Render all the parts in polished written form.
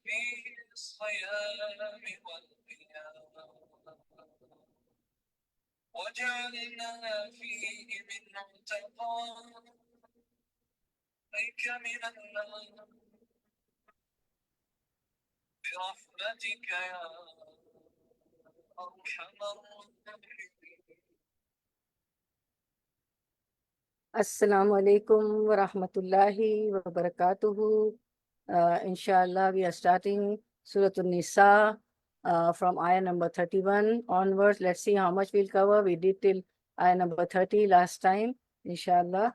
في الصيام والقيام وجعلنا فيه من عتقائك من النار برحمتك يا أرحم الراحمين. Assalamu alaikum wa rahmatullahi wa barakatuhu. Inshallah, we are starting Surah Nisa from ayah number 31 onwards. Let's see how much we'll cover. We did till ayah number 30 last time, inshallah.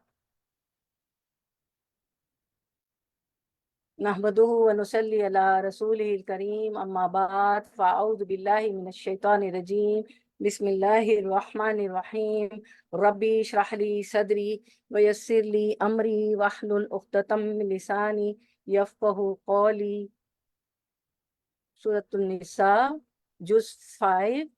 نحمده ونصلي على رسوله الكريم أما بعد فأعوذ بالله من الشيطان الرجيم بسم الله الرحمن الرحيم ربي اشرح لي صدري ويسر لي أمري واحلل عقدة من لساني يفقهوا قولي. Surah Nisa, Juz 5.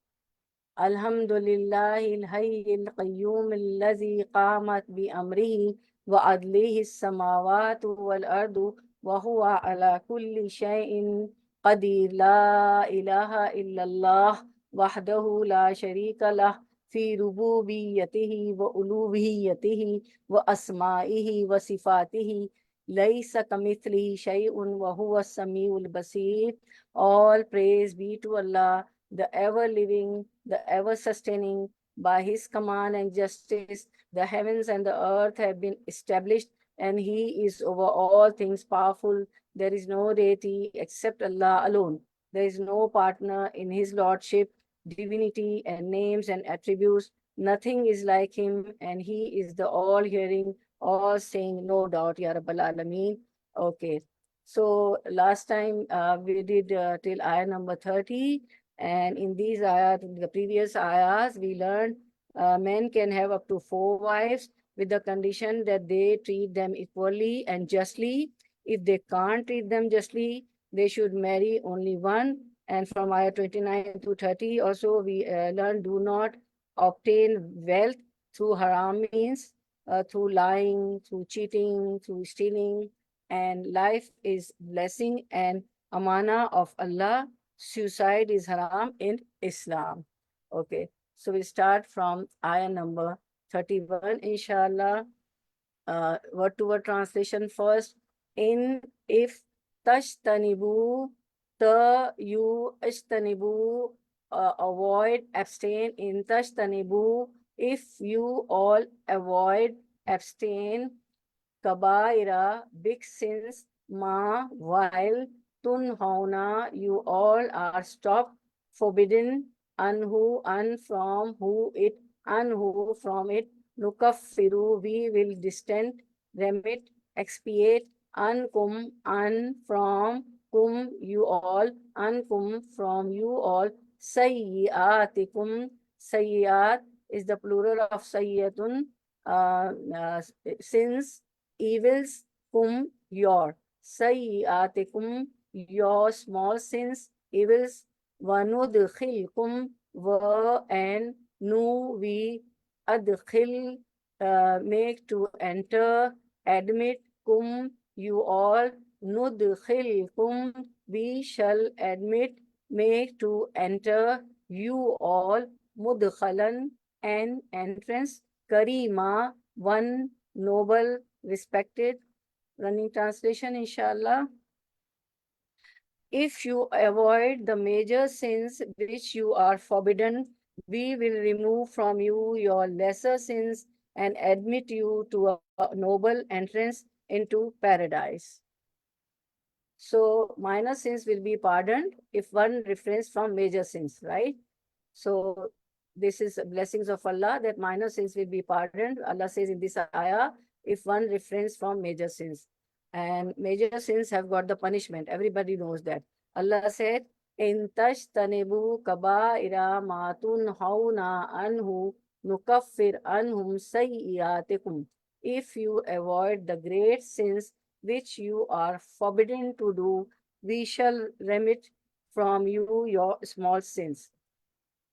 Alhamdulillahi al-hayyil qayyum allazi qamat bi amrihi wa adlihi as-samawati wal ardu wa huwa ala kulli shay'in qadir. La ilaha illallah wahdahu la sharika lah fi rububiyyatihi wa uluhiyyatihi wa asma'ihi wa sifatihi. Laysa kamithlihi shay'un wa huwa as-sami'ul basir. All praise be to Allah, the ever-living, the ever-sustaining. By His command and justice, the heavens and the earth have been established, and He is over all things powerful. There is no deity except Allah alone. There is no partner in His lordship, divinity, and names and attributes. Nothing is like Him, and He is the all-hearing, all-saying, no doubt, Ya Rabbal Alameen. Okay. So last time we did till ayah number 30. And in these ayahs, the previous ayahs, we learned men can have up to 4 wives with the condition that they treat them equally and justly. If they can't treat them justly, they should marry only one. And from ayah 29 to 30 also we learned do not obtain wealth through haram means, through lying, through cheating, through stealing. And life is blessing and amana of Allah. Suicide is haram in Islam. Okay, so we start from ayah number 31, inshallah. Word to word translation first. In, if, tashtanibu, you ashtanibu, avoid, abstain. In tashtanibu, if you all avoid, abstain. Kabaira, big sins. Ma, while. Tunhauna, you all are stopped, forbidden. Anhu, from who it, anhu, from it. Nukaffiru, we will distant, remit, expiate. Ankum, from, kum, you all. Ankum, from you all. Sayyiatikum, sayyat is the plural of sayyatun, sins, evils, kum, your. Sayyiatikum, your small sins, evils. Vanudkhilkum, and nu, we, adkhil, make to enter, admit, kum, you all. Nudkhilkum, we shall admit, make to enter, you all. Mudkhalan, an entrance. Karima, one, noble, respected. Running translation, inshallah. If you avoid the major sins which you are forbidden, we will remove from you your lesser sins and admit you to a noble entrance into paradise. So minor sins will be pardoned if one refrains from major sins, right? So this is blessings of Allah that minor sins will be pardoned. Allah says in this ayah, if one refrains from major sins. And major sins have got the punishment. Everybody knows that. Allah said, in tashtanibu kaba'ira ma tunhauna anhu nukaffir anhum sayyiatikum. If you avoid the great sins which you are forbidden to do, we shall remit from you your small sins.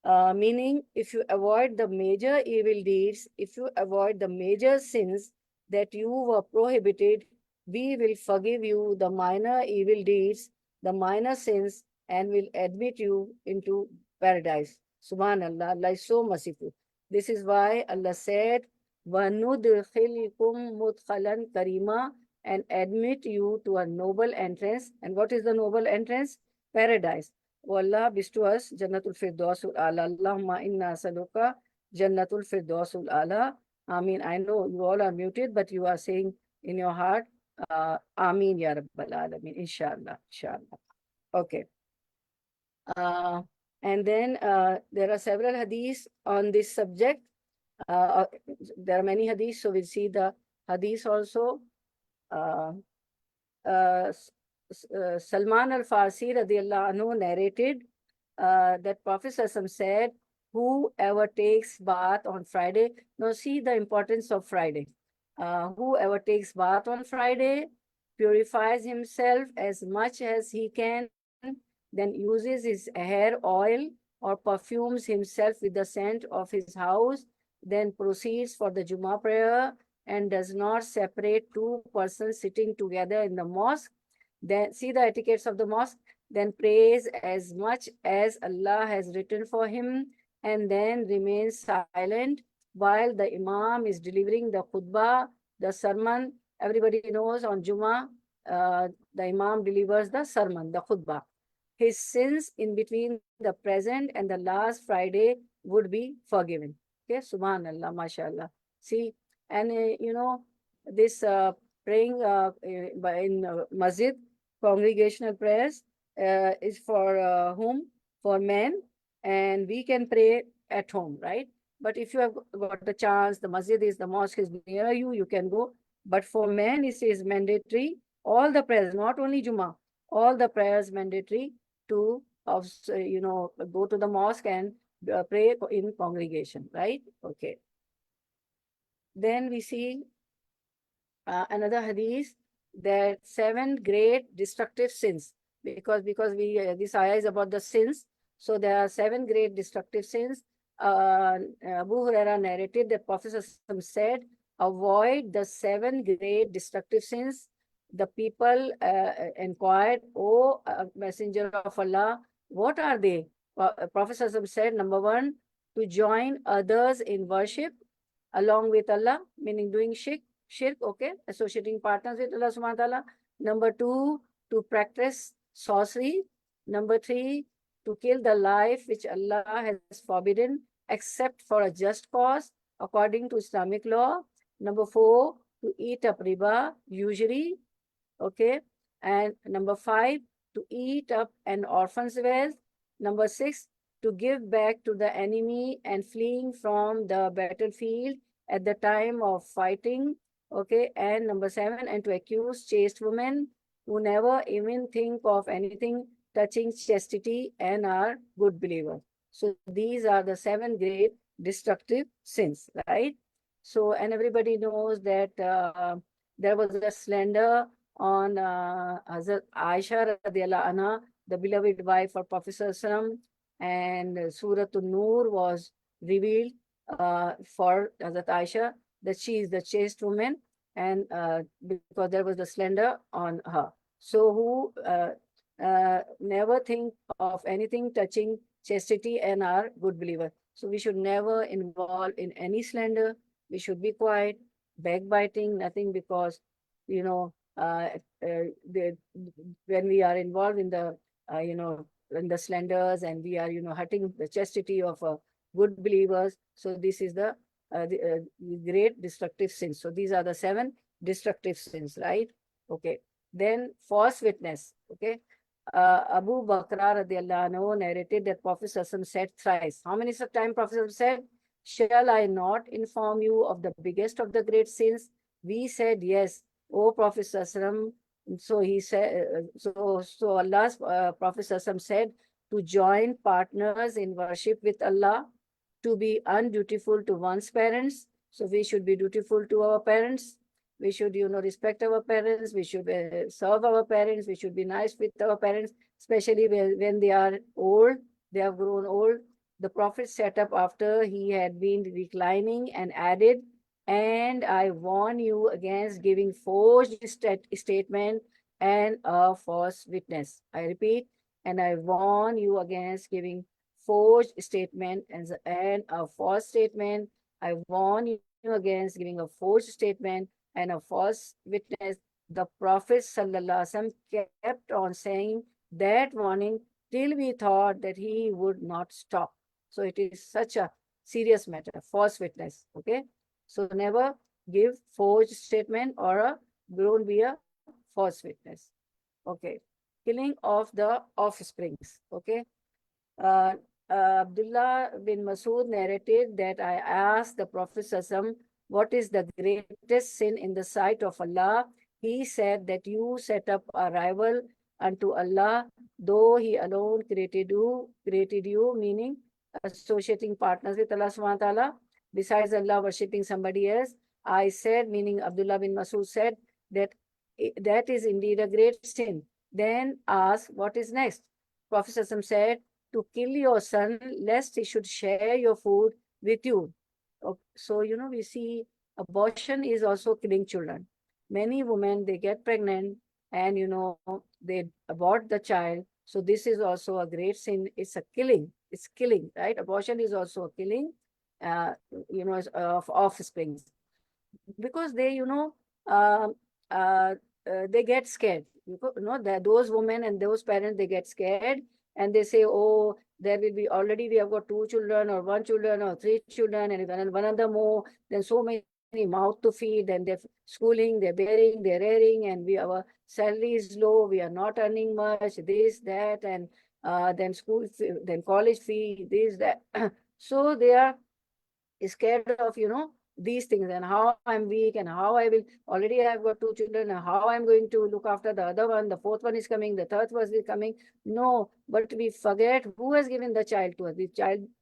Meaning, if you avoid the major evil deeds, if you avoid the major sins that you were prohibited, we will forgive you the minor evil deeds, the minor sins, and will admit you into paradise. Subhanallah, Allah is so merciful. This is why Allah said, وَنُدْخِلْكُمْ مُدْخَلًا كَرِيمًا, and admit you to a noble entrance. And what is the noble entrance? Paradise. Oh Allah, bestow us Jannatul Firdausul Ala. Allahumma inna asaluka Jannatul Firdausul Ala. Ameen. I know you all are muted, but you are saying in your heart, Ameen Ya Rabbal Alameen. Inshallah. Inshallah. Okay. And then there are several hadiths on this subject. There are many hadiths, so we'll see the hadiths also. Salman al-Farsi radiallahu anhu narrated that Prophet ﷺ said, whoever takes bath on Friday, now see the importance of Friday. Whoever takes bath on Friday purifies himself as much as he can, then uses his hair oil or perfumes himself with the scent of his house, then proceeds for the Jummah prayer and does not separate two persons sitting together in the mosque, then see the etiquettes of the mosque, then prays as much as Allah has written for him, and then remains silent while the Imam is delivering the khutbah, the sermon. Everybody knows on Jummah, the Imam delivers the sermon, the khutbah. His sins in between the present and the last Friday would be forgiven. Okay, Subhanallah, mashallah. See, and you know, this praying in masjid, congregational prayers is for whom? For men, and we can pray at home, right? But if you have got the chance, the masjid is, the mosque is near you, you can go. But for men, it is mandatory, all the prayers, not only Jummah, all the prayers mandatory to, you know, go to the mosque and pray in congregation, right? Okay. Then we see another hadith, that 7 great destructive sins, because we this ayah is about the sins, so there are 7 great destructive sins. Abu Huraira narrated that Prophet said, avoid the 7 great destructive sins. The people inquired, O Messenger of Allah, what are they? Prophet said, number 1, to join others in worship along with Allah, meaning doing shirk, okay, associating partners with Allah subhanahu wa ta'ala. Number 2, to practice sorcery. Number 3, to kill the life which Allah has forbidden except for a just cause according to Islamic law. Number 4, to eat up riba, usury, okay. And number 5, to eat up an orphan's wealth. Number 6, to give back to the enemy and fleeing from the battlefield at the time of fighting, okay. And number 7, and to accuse chaste women who never even think of anything touching chastity and are good believers. So these are the 7 great destructive sins, right? So, and everybody knows that there was a slander on Hazrat Aisha radiallahu anha, the beloved wife of Prophet ﷺ, and Surah An-Nur was revealed for Hazrat Aisha, that she is the chaste woman, and because there was the slander on her. So who never think of anything touching chastity and are good believer. So we should never involve in any slander. We should be quiet, backbiting, nothing, because, you know, when we are involved in the, you know, in the slanders, and we are, you know, hurting the chastity of good believers. So this is the great destructive sins. So these are the 7 destructive sins, right? Okay. Then false witness, okay. Abu Bakr radiallahu anhu narrated that Prophet said thrice. How many times Prophet said, shall I not inform you of the biggest of the great sins? We said, yes, O Prophet. So he said, so Allah's Prophet said, to join partners in worship with Allah, to be undutiful to one's parents. So we should be dutiful to our parents. We should, you know, respect our parents. We should serve our parents. We should be nice with our parents, especially when they are old, they have grown old. The Prophet sat up after he had been reclining and added, and I warn you against giving forged statement and a false witness. I repeat, and I warn you against giving forged statement and a false statement. I warn you against giving a forged statement and a false witness. The Prophet ﷺ kept on saying that warning till we thought that he would not stop. So it is such a serious matter, false witness. Okay. So never give forged statement or don't be a false witness. Okay. Killing of the offsprings. Okay. Abdullah bin Masud narrated that I asked the Prophet ﷺ, what is the greatest sin in the sight of Allah? He said that you set up a rival unto Allah, though He alone created you, meaning associating partners with Allah subhanahu wa ta'ala, besides Allah worshipping somebody else. I said, meaning Abdullah bin Masud said, that that is indeed a great sin. Then asked, what is next? Prophet ﷺ said, to kill your son, lest he should share your food with you. So, we see abortion is also killing children. Many women, they get pregnant and, they abort the child. So this is also a great sin. It's a killing. It's killing, right? Abortion is also a killing, of offsprings. Because they, they get scared. Those women and those parents, they get scared and they say, oh, there will be already, we have got 2 children or 1 children or 3 children and one other more, then so many mouth to feed, and they're schooling, they're bearing, they're rearing, and our salary is low, we are not earning much, this, that, and then school, then college fee, this, that. So they are scared of, these things, and how I'm weak, and how I will, already I've got 2 children, and how I'm going to look after the other one, the 4th one is coming, the 3rd one is coming. No, but we forget who has given the child to us. The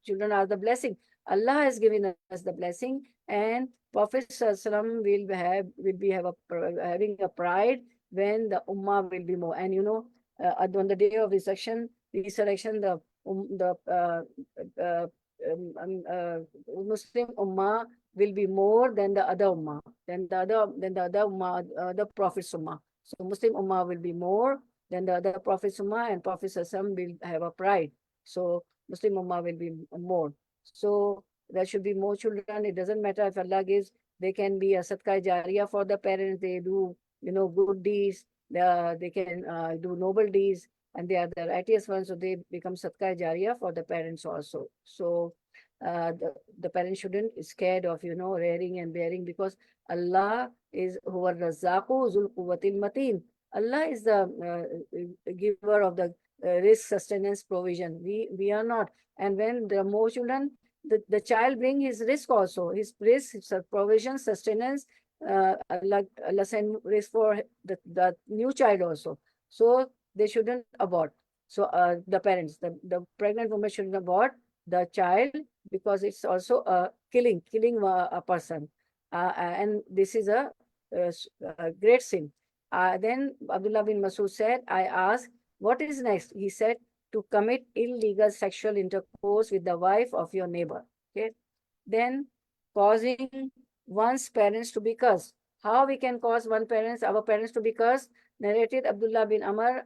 children are the blessing. Allah has given us the blessing, and Prophet ﷺ will be having a pride when the ummah will be more. And on the day of resurrection, the Muslim ummah will be more than the other ummah, than the other ummah, the Prophet's ummah. So Muslim ummah will be more than the other Prophet's ummah, and Prophet ﷺ will have a pride. So Muslim ummah will be more. So there should be more children. It doesn't matter if Allah gives. They can be a sadqa jariyah for the parents. They do, good deeds. They can do noble deeds, and they are the righteous ones. So they become sadqa jariyah for the parents also. So the parents shouldn't be scared of, rearing and bearing, because Allah is huwa razzaqu zul quwwatil mateen. Allah is the giver of the risk, sustenance, provision. We are not. And when there are more children, the child bring his risk also, his risk, his provision, sustenance. Allah send risk for the new child also. So they shouldn't abort. So the parents, the pregnant woman shouldn't abort the child, because it's also killing a person. And this is a great sin. Then Abdullah bin Masud said, I asked, what is next? He said, to commit illegal sexual intercourse with the wife of your neighbor. Okay. Then causing one's parents to be cursed. How we can cause our parents to be cursed? Narrated Abdullah bin Amr,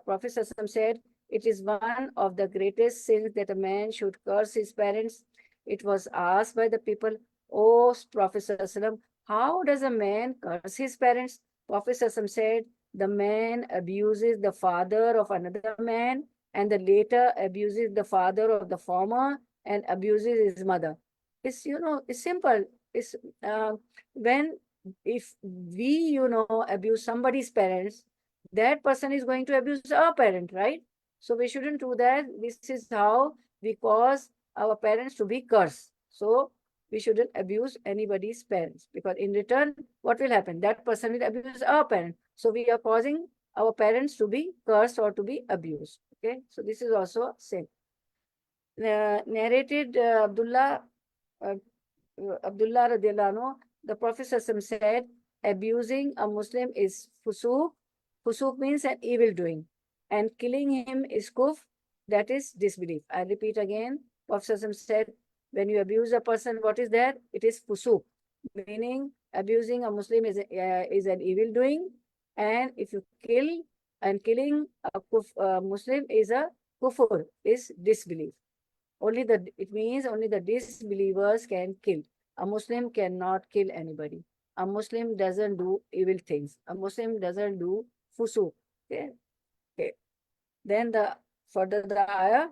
Prophet ﷺ said, it is one of the greatest sins that a man should curse his parents. It was asked by the people, O Prophet ﷺ, how does a man curse his parents? Prophet ﷺ said, the man abuses the father of another man, and the later abuses the father of the former and abuses his mother. It's, it's simple. It's if we, abuse somebody's parents, that person is going to abuse our parent, right? So we shouldn't do that. This is how we cause our parents to be cursed. So we shouldn't abuse anybody's parents, because in return, what will happen? That person will abuse our parent. So we are causing our parents to be cursed or to be abused. Okay, so this is also sin. Narrated Abdullah radiallahu anhu, the Prophet said, abusing a Muslim is fusuq. Fusuq means an evil doing, and killing him is kufr, that is disbelief. I repeat again, Prophet said, when you abuse a person, what is that? It is fusuq, meaning abusing a Muslim is an evil doing, and if you kill, and killing a Muslim is a kufr, is disbelief. It means only the disbelievers can kill. A Muslim cannot kill anybody. A Muslim doesn't do evil things. A Muslim doesn't do fusuq. Okay. Okay. Then further the ayah.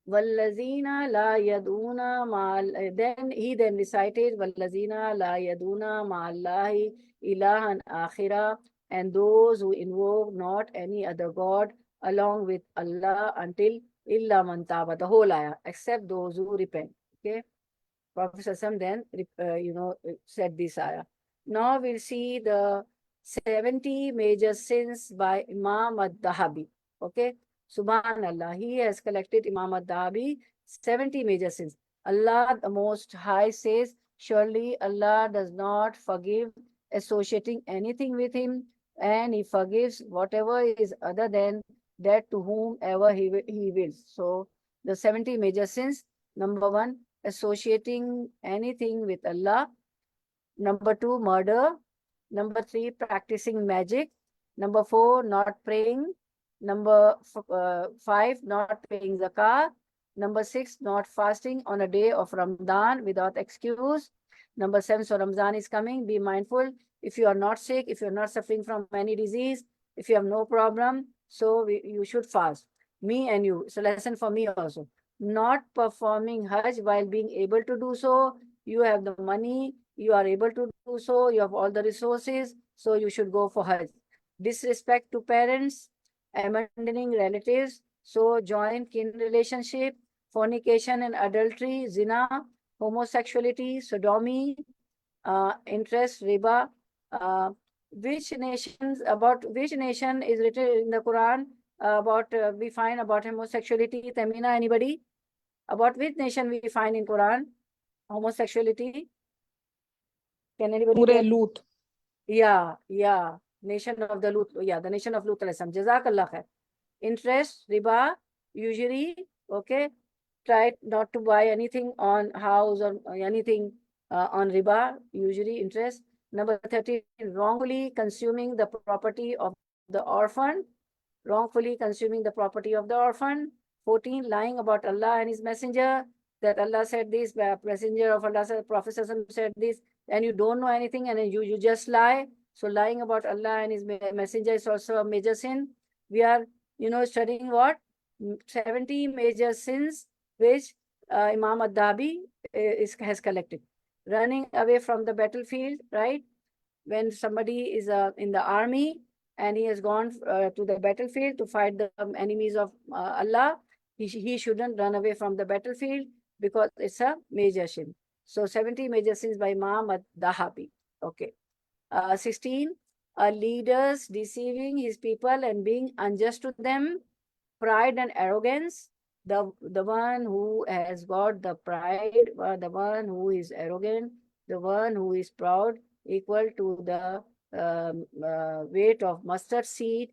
Wallazina la yaduna ma'al. Then he recited Wallazina la yaduna ma'allahi ilahan akhira, and those who invoke not any other God along with Allah until illa man taba, the whole ayah, except those who repent. Okay. Prophet Sassam then said this ayah. Now we'll see the 70 major sins by Imam ad-Dahabi. Okay. Subhanallah, he has collected, Imam ad-Dahabi, 70 major sins. Allah the Most High says, surely Allah does not forgive associating anything with him, and he forgives whatever is other than that to whomever he wills. So the 70 major sins: number 1, associating anything with Allah; number 2, murder; number 3, practicing magic; number 4, not praying; number 5, not paying zakah; number 6, not fasting on a day of Ramadan without excuse; number 7, so Ramadan is coming, be mindful. If you are not sick, if you are not suffering from any disease, if you have no problem, so you should fast. Me and you. It's a lesson for me also. Not performing Hajj while being able to do so. You have the money, you are able to do so, you have all the resources, so you should go for Hajj. Disrespect to parents, abandoning relatives, so join kin relationship, fornication and adultery, zina, homosexuality, sodomy, interest, riba. Which nation is written in the Quran about we find about homosexuality? Tamina, anybody? About which nation we find in Quran homosexuality? Can anybody tell? Lut. Yeah, nation of the Lut. Yeah, the nation of Lut alayhi salam. Jazakallah khair. Interest, riba, usury. Okay, try not to buy anything on house or anything on riba, usury, interest. Number 13, wrongfully consuming the property of the orphan. Wrongfully consuming the property of the orphan. 14, lying about Allah and His Messenger. That Allah said this, Messenger of Allah said, Prophet said this, and you don't know anything, and then you just lie. So lying about Allah and His Messenger is also a major sin. We are, studying what? 70 major sins which Imam ad-Dahabi has collected. Running away from the battlefield, right? When somebody is in the army and he has gone to the battlefield to fight the enemies of Allah, he shouldn't run away from the battlefield because it's a major sin. So 70 major sins by Imam ad-Dahabi. Okay. 16, leaders deceiving his people and being unjust to them, pride and arrogance. The one who has got the pride, the one who is arrogant, the one who is proud, equal to the weight of mustard seed,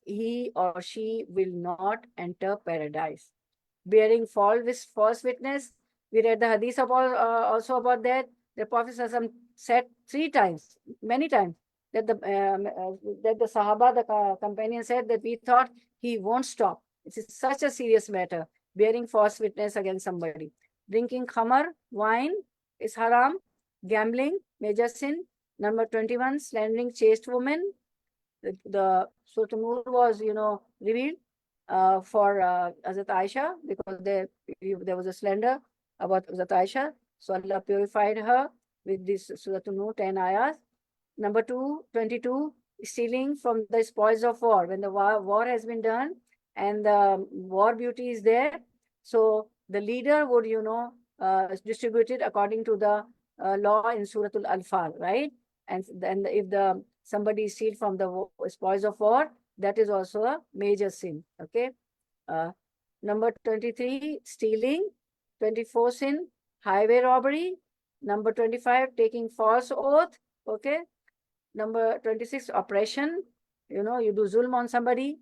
he or she will not enter paradise. Bearing false witness. We read the hadith also about that. The Prophet said 3 times, many times, that the Sahaba, the companion said that we thought he won't stop. It is such a serious matter, bearing false witness against somebody. Drinking khamar, wine, is haram. Gambling, major sin. Number 21, slandering chaste women. The Surah Nur was, revealed for Hazrat Aisha, because there was a slander about Hazrat Aisha. So Allah purified her with this Surah Nur, 10 ayahs. Number 22, stealing from the spoils of war. When the war has been done and the war booty is there, so the leader would, distribute it according to the law in Surah Al-Anfal, right? And then if somebody steals from the spoils of war, that is also a major sin. Okay. Number 23, stealing. 24, sin, highway robbery. Number 25, taking false oath. Okay. Number 26, oppression. You do zulm on somebody.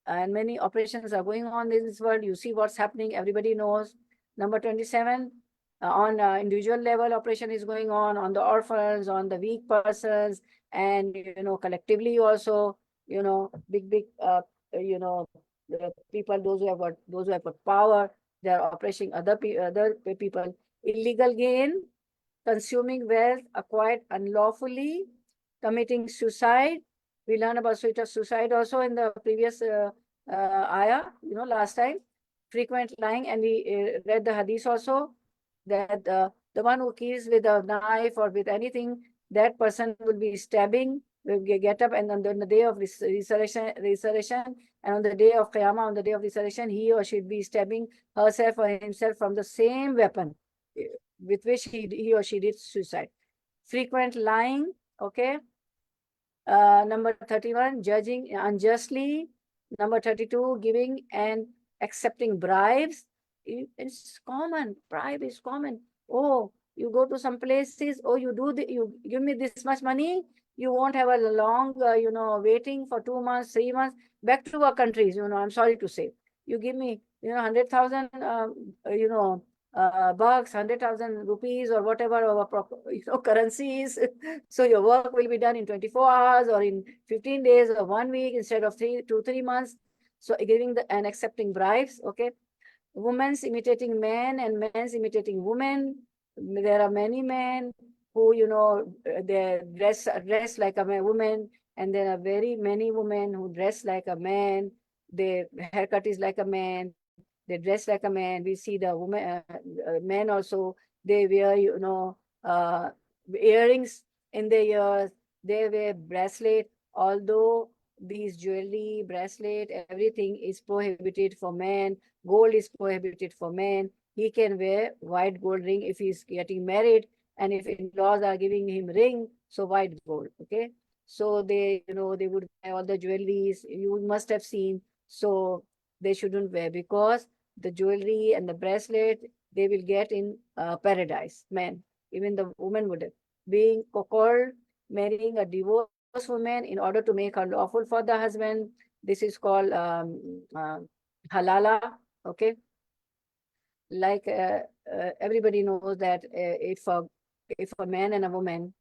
and many operations are going on in this world. You see what's happening, everybody knows. Number 27, on individual level, operation is going on the orphans, on the weak persons, and collectively also, big the people, those who have got power, they are oppressing other people. Illegal gain, consuming wealth acquired unlawfully, committing suicide. We learned about suicide also in the previous ayah, last time. Frequent lying, and we read the hadith also, that the one who kills with a knife or with anything, that person will be stabbing, will get up, and on the day of resurrection, and on the day of Qiyamah, on the day of resurrection, he or she will be stabbing herself or himself from the same weapon with which he or she did suicide. Frequent lying, okay. Number 31, judging unjustly. Number 32, giving and accepting bribes. It's common. Bribe is common. Oh, you go to some places. Oh, you give me this much money. You won't have a long, waiting for 2 months, 3 months. Back to our countries, I'm sorry to say. You give me, 100,000, bucks, 100,000 rupees, or whatever our currencies. So your work will be done in 24 hours or in 15 days or 1 week instead of 2 to 3 months. So giving and accepting bribes, okay. Women's imitating men and men's imitating women. There are many men who, they dress like a woman, and there are very many women who dress like a man. Their haircut is like a man. They dress like a man. We see the women, men also, they wear, earrings in their ears. They wear bracelet, although these jewelry, bracelet, everything is prohibited for men. Gold is prohibited for men. He can wear white gold ring if he's getting married, and if in-laws are giving him ring, so white gold, okay? So they, they would wear all the jewelries, you must have seen. So they shouldn't wear, because the jewelry and the bracelet, they will get in paradise, men. Even the woman would have. Being called, marrying a divorced woman in order to make her lawful for the husband. This is called halala, okay? Like everybody knows that if a man and a woman,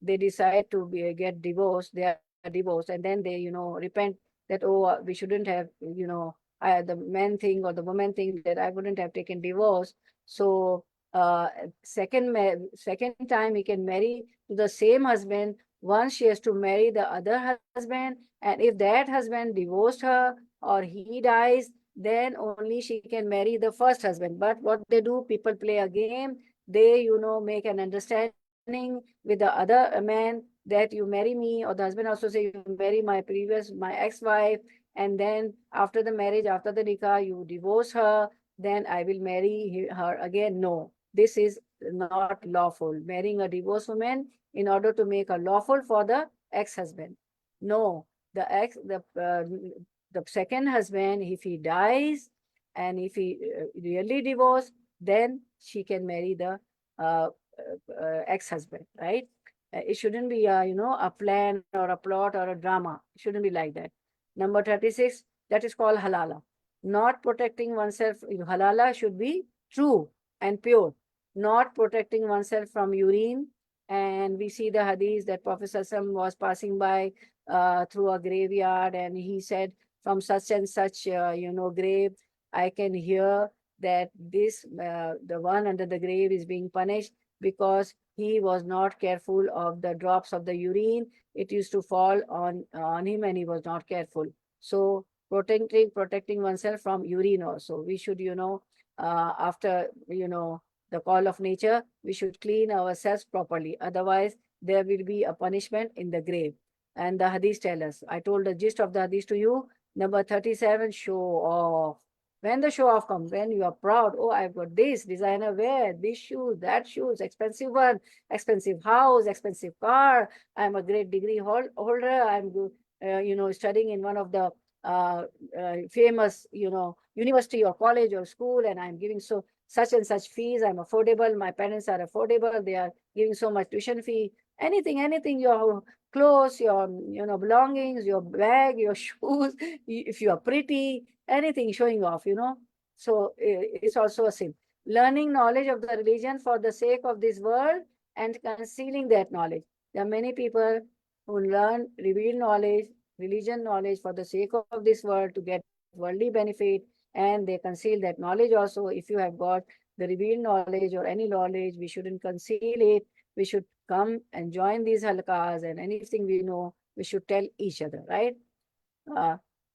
they decide to get divorced, they are divorced, and then they, repent that, oh, we shouldn't have, the man thing or the woman thing, that I wouldn't have taken divorce. So second time he can marry to the same husband. Once she has to marry the other husband, and if that husband divorced her or he dies, then only she can marry the first husband. But what they do, people play a game. They, make an understanding with the other man that you marry me, or the husband also say you marry my ex-wife, and then after the marriage, after the nikah, you divorce her, then I will marry her again. No, this is not lawful. Marrying a divorced woman in order to make her lawful for the ex-husband. No, the second husband, if he dies and if he really divorced, then she can marry the ex-husband, right? It shouldn't be a plan or a plot or a drama. It shouldn't be like that. Number 36, that is called halala. Not protecting oneself. Halala should be true and pure. Not protecting oneself from urine. And we see the hadith that Prophet ﷺ was passing by through a graveyard, and he said, from such and such, grave, I can hear that this, the one under the grave is being punished because he was not careful of the drops of the urine. It used to fall on him, and he was not careful. So protecting oneself from urine also. We should, after, the call of nature, we should clean ourselves properly. Otherwise, there will be a punishment in the grave. And the hadith tell us. I told the gist of the hadith to you. Number 37, show off. When the show off comes, when you are proud, oh, I've got this designer wear, this shoes, that shoes, expensive one, expensive house, expensive car. I'm a great degree holder. I'm studying in one of the famous, university or college or school, and I'm giving such and such fees. I'm affordable. My parents are affordable. They are giving so much tuition fee. anything, your clothes, your belongings, your bag, your shoes, if you are pretty, anything showing off, So it's also a sin. Learning knowledge of the religion for the sake of this world and concealing that knowledge. There are many people who learn revealed knowledge, religion knowledge for the sake of this world to get worldly benefit, and they conceal that knowledge also. If you have got the revealed knowledge or any knowledge, we shouldn't conceal it. We should come and join these halaqas, and anything we know, we should tell each other, right?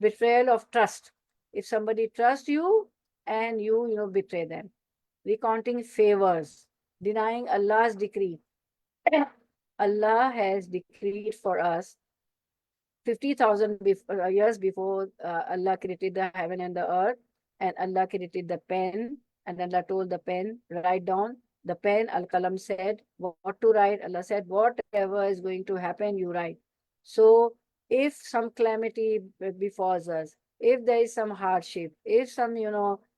Betrayal of trust. If somebody trusts you and you betray them. Recounting favors, denying Allah's decree. Allah has decreed for us 50,000 years before Allah created the heaven and the earth, and Allah created the pen, and Allah told the pen, write down. The pen, Al-Qalam said, what to write? Allah said, whatever is going to happen, you write. So if some calamity befalls us, if there is some hardship, if some,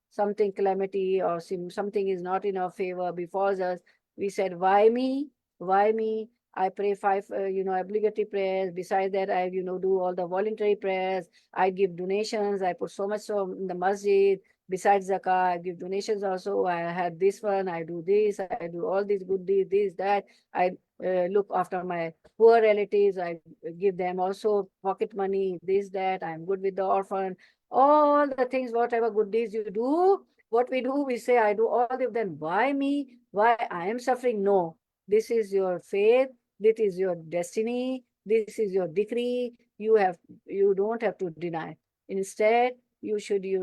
something calamity or something is not in our favor befalls us, we said, why me? Why me? I pray 5, obligatory prayers. Besides that, I, do all the voluntary prayers. I give donations. I put so much in the masjid. Besides zakah, I give donations also. I had this one. I do this. I do all these good deeds, this, that. I look after my poor relatives. I give them also pocket money, this, that. I'm good with the orphan. All the things, whatever good deeds you do, what we do, we say, I do all of them. Why me? Why I am suffering? No. This is your faith. This is your destiny. This is your decree. You don't have to deny. Instead, you should, be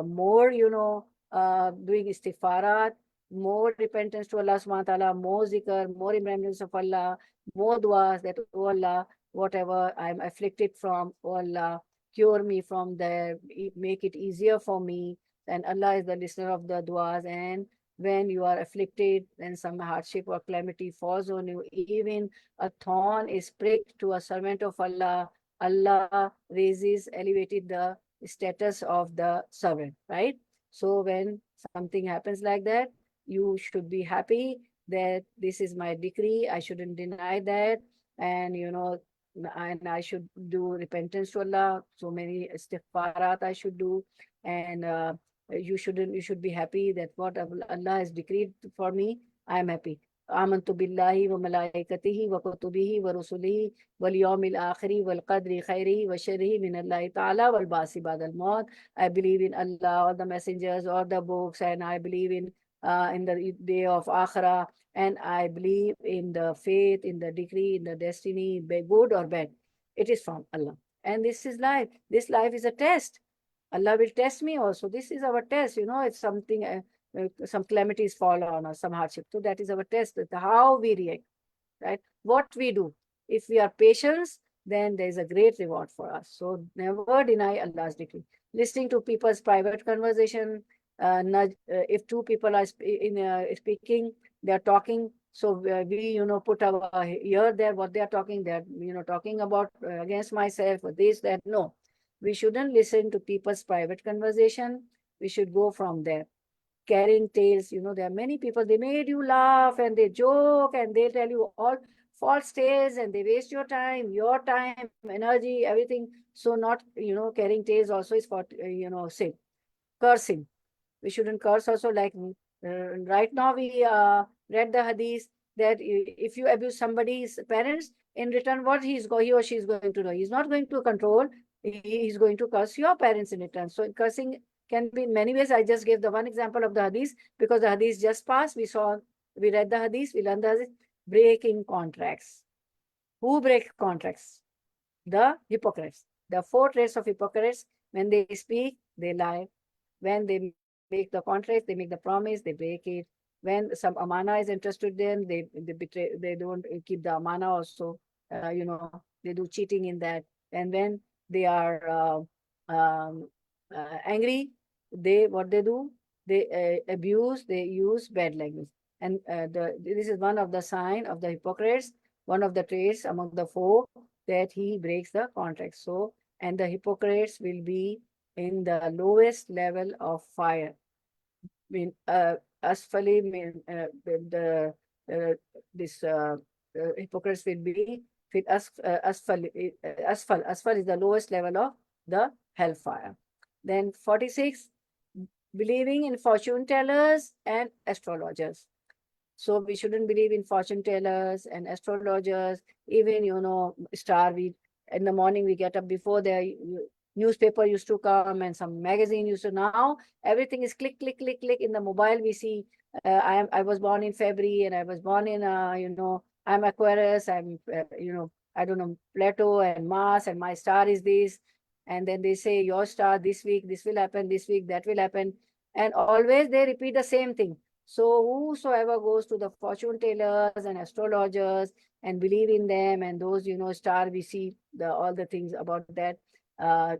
more, doing istighfarat, more repentance to Allah subhanahu wa ta'ala, more zikr, more remembrance of Allah, more du'as that, oh Allah, whatever I'm afflicted from, oh Allah, cure me from there, make it easier for me. And Allah is the listener of the du'as. And when you are afflicted, when some hardship or calamity falls on you, even a thorn is pricked to a servant of Allah, Allah elevated the status of the servant, right? So when something happens like that, you should be happy that this is my decree. I shouldn't deny that. And, and I should do repentance to Allah. So many istighfarat I should do. And you should be happy that what Allah has decreed for me, I am happy. آمنت بالله وملائكته وكتبه ورسله واليوم الآخر والقدر خيره وشره من الله تعالى والبعث بعد الموت. I believe in Allah, all the messengers, all the books, and I believe in the day of Akhirah, and I believe in the faith, in the decree, in the destiny, good or bad. It is from Allah. And this is life. This life is a test. Allah will test me also. This is our test, if something, some calamities fall on us, some hardship. So that is our test, how we react, right? What we do. If we are patient, then there is a great reward for us. So never deny Allah's decree. Listening to people's private conversation, if two people are speaking, they are talking. So we, put our ear there, what they are talking, they're, talking about against myself or this, that. No. We shouldn't listen to people's private conversation. We should go from there. Carrying tales, there are many people, they made you laugh and they joke and they tell you all false tales and they waste your time, energy, everything. So not, carrying tales also is for, sin. Cursing. We shouldn't curse also, like right now we read the hadith that if you abuse somebody's parents, in return what he or she is going to do? He's not going to control. He's going to curse your parents in return. So cursing can be in many ways. I just gave the one example of the hadith because the hadith just passed. We read the hadith, we learned the hadith. Breaking contracts. Who break contracts? The hypocrites. The 4 traits of hypocrites: when they speak, they lie. When they make the contract, they make the promise, they break it. When some amana is entrusted them, they betray, they don't keep the amana also. They do cheating in that. And when they are angry, what they do? They abuse, they use bad language. And this is one of the sign of the hypocrites, one of the traits among the 4, that he breaks the contract. So, and the hypocrites will be in the lowest level of fire. Asfali, the hypocrites will be asfal is the lowest level of the hellfire. Then 46, believing in fortune tellers and astrologers. So we shouldn't believe in fortune tellers and astrologers. Even, in the morning we get up before the newspaper used to come and some magazine used to. Now everything is click, click, click, click. In the mobile we see, I was born in February and I was born in, I'm Aquarius, I'm, I don't know, Plato and Mars, and my star is this. And then they say your star this week, this will happen, this week, that will happen. And always they repeat the same thing. So whosoever goes to the fortune tellers and astrologers and believe in them, and those, star, we see all the things about that,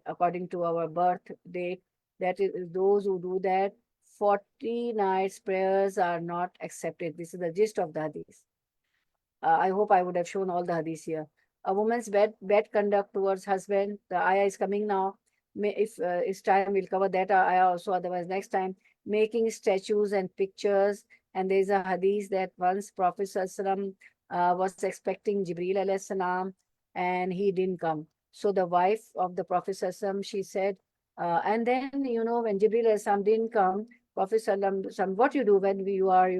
according to our birth date, that is, those who do that, 40 nights prayers are not accepted. This is the gist of the hadith. I hope I would have shown all the hadiths here. A woman's bad conduct towards husband. The ayah is coming now. If it's time, we'll cover that ayah also. Otherwise, next time. Making statues and pictures. And there's a hadith that once Prophet ﷺ was expecting Jibreel alayhi salam, and he didn't come. So the wife of the Prophet ﷺ, she said, and then, when Jibreel alayhi salam didn't come, Prophet ﷺ, what you do when you are,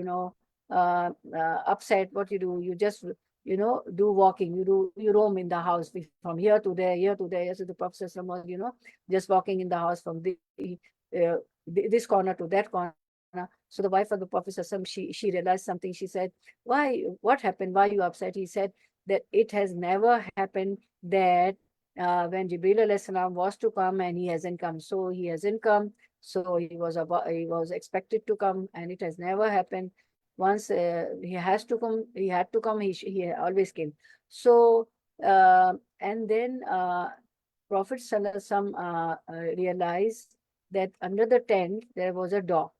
upset? What you do? You just, do walking. You roam in the house from here to there, here to there. So the Prophet ﷺ was, just walking in the house from this corner to that corner. So the wife of the Prophet ﷺ, she realized something. She said, why? What happened? Why are you upset? He said that it has never happened that when Jibreel alayhi salam was to come and he hasn't come. So he hasn't come. So he was expected to come, and it has never happened. Once he had to come, he he always came. So and then Prophet ﷺ realized that under the tent there was a dog.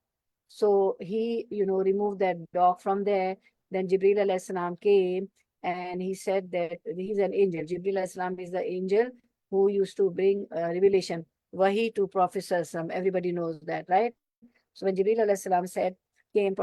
So he, removed that dog from there. Then Jibreel alayhi salam came, and he said that he's an angel. Jibreel alayhi salam is the angel who used to bring revelation, wahi, to Prophet sallallahu alaihi wasallam. Everybody knows that, right? So when Jibreel alayhi salam came,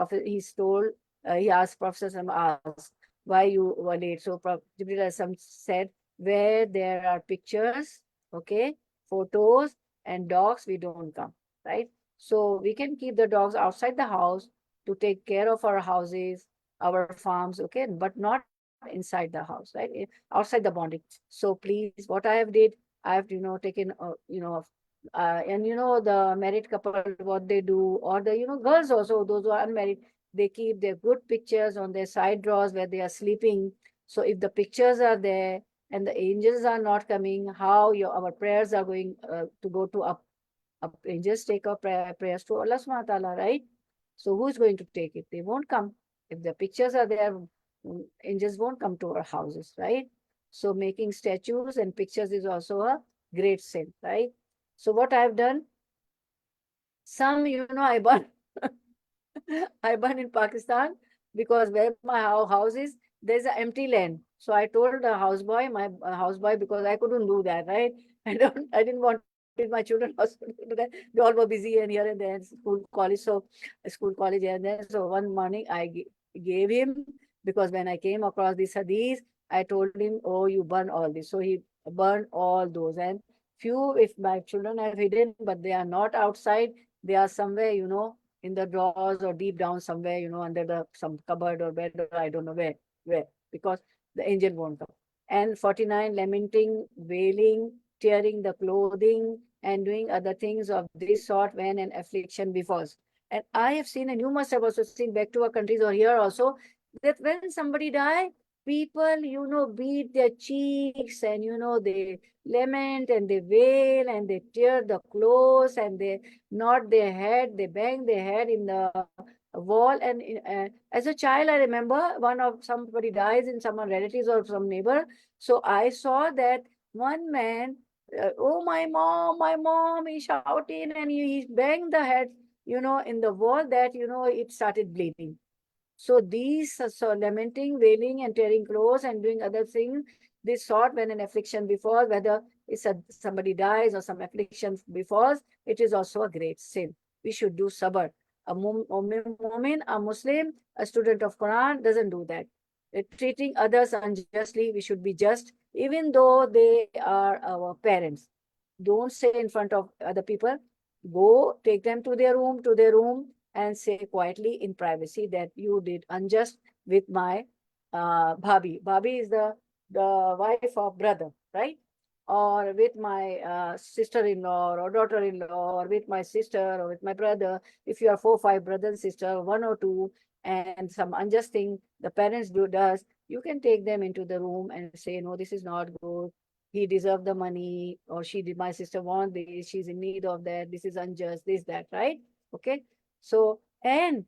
he asked Prophet sallallahu alaihi wasallam, why you were late? So Jibreel alayhi salam said, where there are pictures, okay, photos and dogs, we don't come, right? So we can keep the dogs outside the house to take care of our houses, our farms, okay, but not inside the house, right? Outside the boundary. So please, what I have did, I have, taken, and the married couple, what they do, or the, girls also, those who are unmarried, they keep their good pictures on their side drawers where they are sleeping. So if the pictures are there and the angels are not coming, how our prayers are going to go to up? Angels take our prayers to Allah subhanahu wa ta'ala, right? So who's going to take it? They won't come. If the pictures are there, angels won't come to our houses, right? So making statues and pictures is also a great sin, right? So what I've done, some, I burn. I burn in Pakistan because where my house is, there's an empty land. So I told the houseboy, my houseboy, because I couldn't do that, right? I didn't want my children also to do that. They all were busy and here and there, school, college, and then. So one morning I gave him, because when I came across this hadith, I told him, oh, you burn all this. So he burned all those. And few, if my children have hidden, but they are not outside, they are somewhere, in the drawers or deep down somewhere, under some cupboard or bed, or I don't know where, because the angel won't come. And 49, lamenting, wailing, tearing the clothing, and doing other things of this sort when an affliction befalls. And I have seen, and you must have also seen back to our countries or here also, that when somebody dies, people, beat their cheeks and, they lament and they wail and they tear the clothes and they nod their head, they bang their head in the wall. And as a child, I remember somebody dies in someone relatives or some neighbor. So I saw that one man, oh, my mom, he's shouting and he banged the head, in the wall that, it started bleeding. So these, lamenting, wailing, and tearing clothes and doing other things, this sort when an affliction befalls, whether it's somebody dies or some affliction befalls, it is also a great sin. We should do sabr. A mu'min, a Muslim, a student of Quran doesn't do that. Treating others unjustly, we should be just, even though they are our parents. Don't say in front of other people. Go, take them to their room, and say quietly in privacy that you did unjust with my bhabi. Bhabi is the wife of brother, right? Or with my sister-in-law or daughter-in-law, or with my sister or with my brother. If you are 4, 5 brothers and sisters, 1 or 2, and some unjust thing the parents does, you can take them into the room and say, no, this is not good. He deserved the money, or she did, my sister want this, she's in need of that, this is unjust, this, that, right? Okay. So, and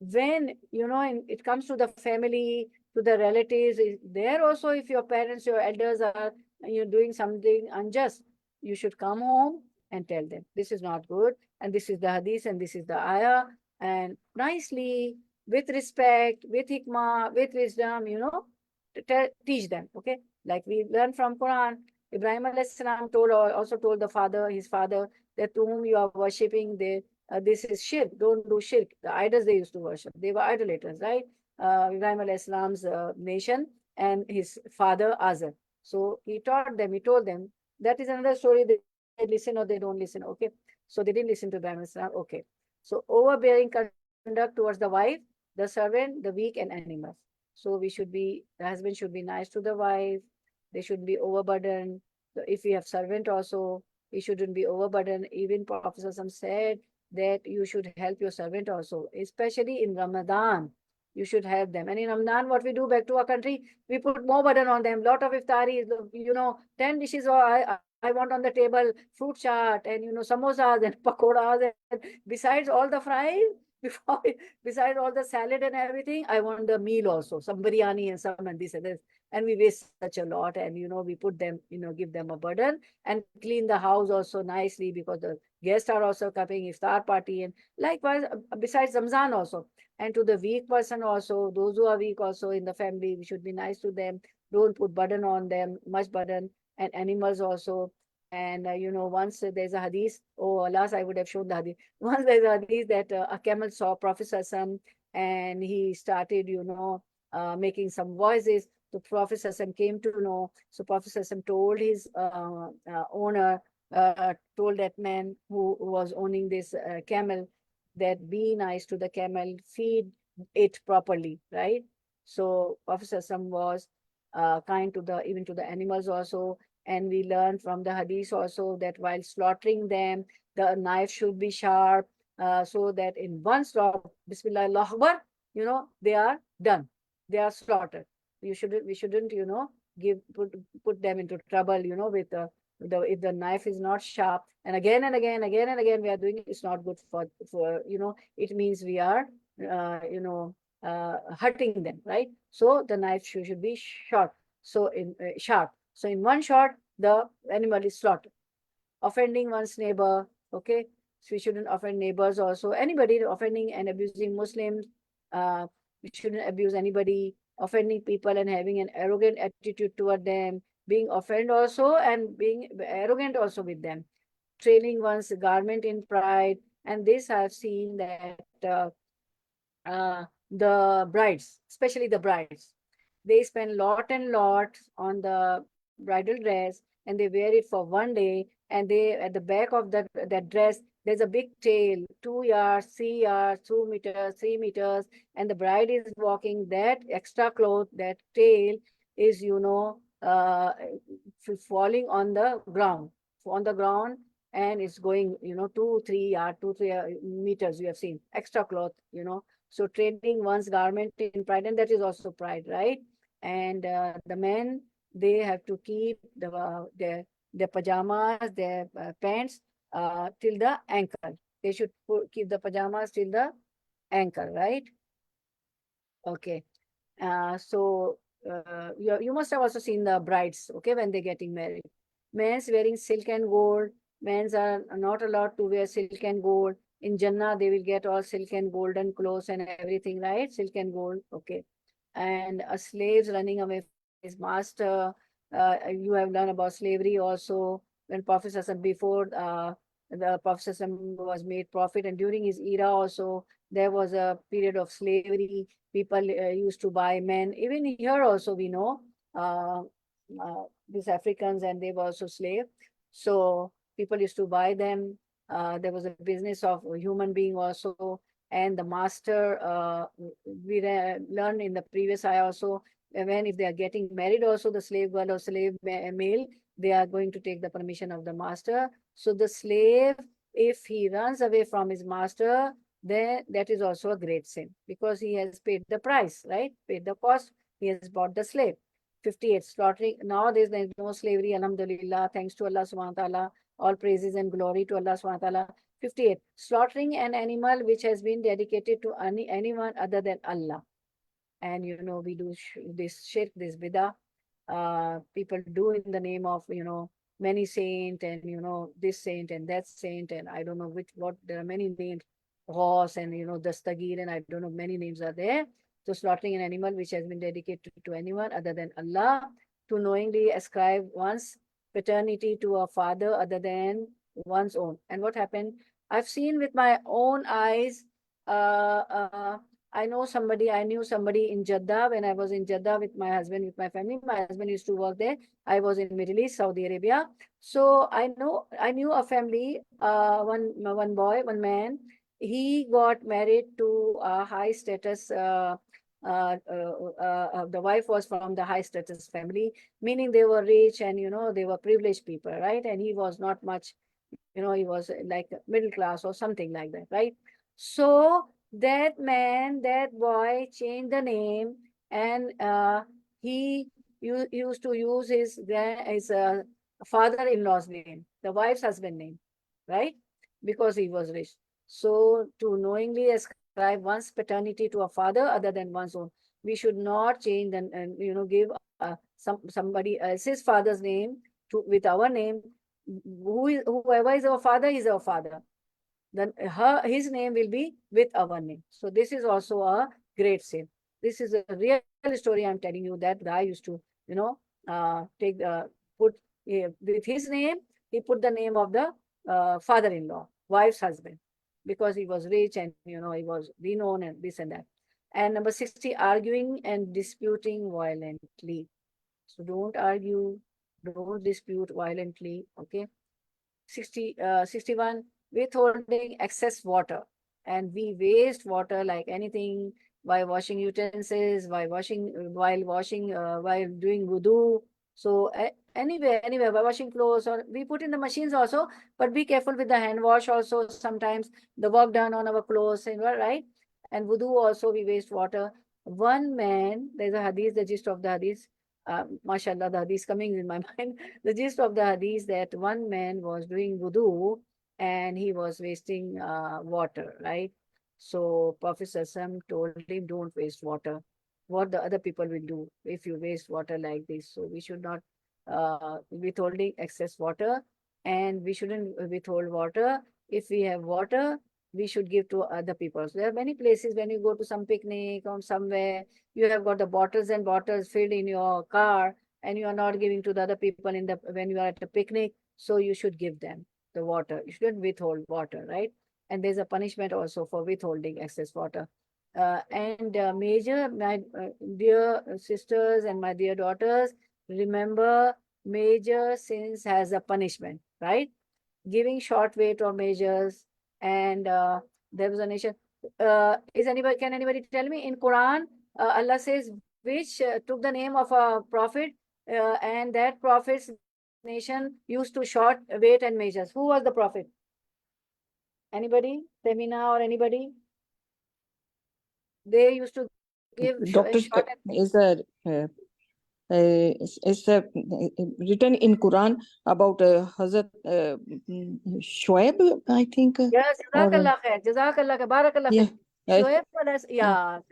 when, it comes to the family, to the relatives, there also, if your parents, your elders are doing something unjust, you should come home and tell them, this is not good, and this is the hadith, and this is the ayah, and nicely, with respect, with hikmah, with wisdom, teach them, okay? Like we learn from Quran, Ibrahim alayhi salam also told his father, that to whom you are worshipping, this is shirk, don't do shirk. The idols they used to worship, they were idolaters, right? Ibrahim alayhi salam's nation and his father Azar. So he told them, that is another story, they listen or they don't listen, okay? So they didn't listen to Ibrahim alayhi salam, okay. So overbearing conduct towards the wife, the servant, the weak, and animals. So the husband should be nice to the wife, they should be overburdened. If we have servant also, he shouldn't be overburdened. Even Prophet said that you should help your servant also, especially in Ramadan. You should help them. And in Ramadan, what we do back to our country, we put more burden on them. Lot of iftaris, 10 dishes, or I want on the table fruit chaat and samosas and pakoras, and besides all the fries, besides all the salad and everything, I want the meal also, some biryani and some and this and this. And we waste such a lot, and we put them, give them a burden, and clean the house also nicely, because the guests are also coming, iftar party, and likewise besides Ramzan also. And to the weak person also, those who are weak also in the family, we should be nice to them. Don't put burden on them, much burden. And animals also. And once there's a hadith, alas, I would have shown the hadith. Once there's a hadith that a camel saw Prophet Sallallahu, and he started making some voices. The Prophet Sallallahu came to know. So Prophet Sallallahu told his owner, told that man who was owning this camel, that be nice to the camel, feed it properly, right? So Prophet Sallallahu was kind to even to the animals also. And we learn from the hadith also that while slaughtering them, the knife should be sharp, so that in one slaughter, Bismillah Allah Akbar, they are done. They are slaughtered. We shouldn't, put them into trouble, with if the knife is not sharp. And again and again we are doing it, it's not good for it means we are, hurting them, right? So the knife should be short. So sharp. So in one shot, the animal is slaughtered. Offending one's neighbor, okay? So we shouldn't offend neighbors also. Anybody offending and abusing Muslims, we shouldn't abuse anybody. Offending people and having an arrogant attitude toward them, being offended also and being arrogant also with them. Trailing one's garment in pride. And this I've seen that the brides, especially the brides, they spend lot on the bridal dress, and they wear it for one day, and they at the back of that dress there's a big tail, 2 yards, 3 yards, 2 meters, 3 meters, and the bride is walking, that extra cloth, that tail is falling on the ground, and it's going 2 3 meters. You have seen extra cloth, so training one's garment in pride, and that is also pride, right? And the men, they have to keep their pajamas, their pants till the ankle. They should keep the pajamas till the ankle, right? Okay. So you must have also seen the brides, okay, when they're getting married. Men's wearing silk and gold. Men's are not allowed to wear silk and gold. In Jannah, they will get all silk and golden clothes and everything, right? Silk and gold, okay. And a slave's running away from his master. You have learned about slavery also. When Prophet Sallallahu, before the Prophet was made prophet, and during his era also there was a period of slavery. People used to buy men. Even here also we know these Africans, and they were also slaves. So people used to buy them. There was a business of a human being also, and the master, we learned in the previous ayah also, when if they are getting married also, the slave girl or slave male, they are going to take the permission of the master. So the slave, if he runs away from his master, then that is also a great sin, because he has paid the price, right? Paid the cost. He has bought the slave. 58, slaughtering. Nowadays there is no slavery, alhamdulillah, thanks to Allah subhanahu wa ta'ala. All praises and glory to Allah subhanahu wa ta'ala. 58, slaughtering an animal which has been dedicated to anyone other than Allah. And you know, we do this shirk, this bidah. People do in the name of, you know, many saint, and you know, this saint and that saint, and I don't know what, there are many names, Ghaus, and you know, Dastagir, and I don't know, many names are there. So slaughtering an animal which has been dedicated to anyone other than Allah, to knowingly ascribe one's paternity to a father other than one's own. And what happened? I've seen with my own eyes. I knew somebody in Jeddah. When I was in Jeddah with my husband, with my family, my husband used to work there. I was in Middle East, Saudi Arabia. So I knew a family, one boy, one man. He got married to a high status. The wife was from the high status family, meaning they were rich, and you know, they were privileged people, right? And he was not much, you know, he was like middle class or something like that, right? So that man, that boy changed the name, and he used to use his father-in-law's name, the wife's husband name, right? Because he was rich. So to knowingly ascribe one's paternity to a father other than one's own, we should not change and you know, give somebody else's father's name with our name. Whoever is our father is our father. Then his name will be with our name. So this is also a great sin. This is a real story I'm telling you. That guy used to, you know, put with his name, he put the name of the father-in-law, wife's husband, because he was rich, and you know, he was renowned and this and that. And number 60, arguing and disputing violently. So don't argue, don't dispute violently, okay? 61, withholding excess water. And we waste water like anything, while washing utensils, while doing wudu. So anywhere, by washing clothes, or we put in the machines also, but be careful with the hand wash also. Sometimes the work done on our clothes, right? And wudu also, we waste water. One man, there's a hadith, the gist of the hadith, mashallah, the hadith coming in my mind. The gist of the hadith, that one man was doing wudu and he was wasting water, right? So Prophet ﷺ told him, don't waste water. What the other people will do if you waste water like this? So we should not withholding excess water, and we shouldn't withhold water. If we have water, we should give to other people. So there are many places when you go to some picnic or somewhere, you have got the bottles and bottles filled in your car, and you are not giving to the other people when you are at a picnic. So you should give them the water. You shouldn't withhold water, right? And there's a punishment also for withholding excess water. My dear sisters and my dear daughters, remember, major sins has a punishment, right? Giving short weight or measures. And there was a nation. Can anybody tell me, in Quran, Allah says which took the name of a prophet, and that prophet's nation used to short weight and measures. Who was the prophet? Anybody? Semina or anybody? They used to give Doctor, short is written in Quran about Hazrat Shoaib, I think. Yes, Jazakallah khair, Jazakallah khair, Barakallah Yeah. fik. Shoaib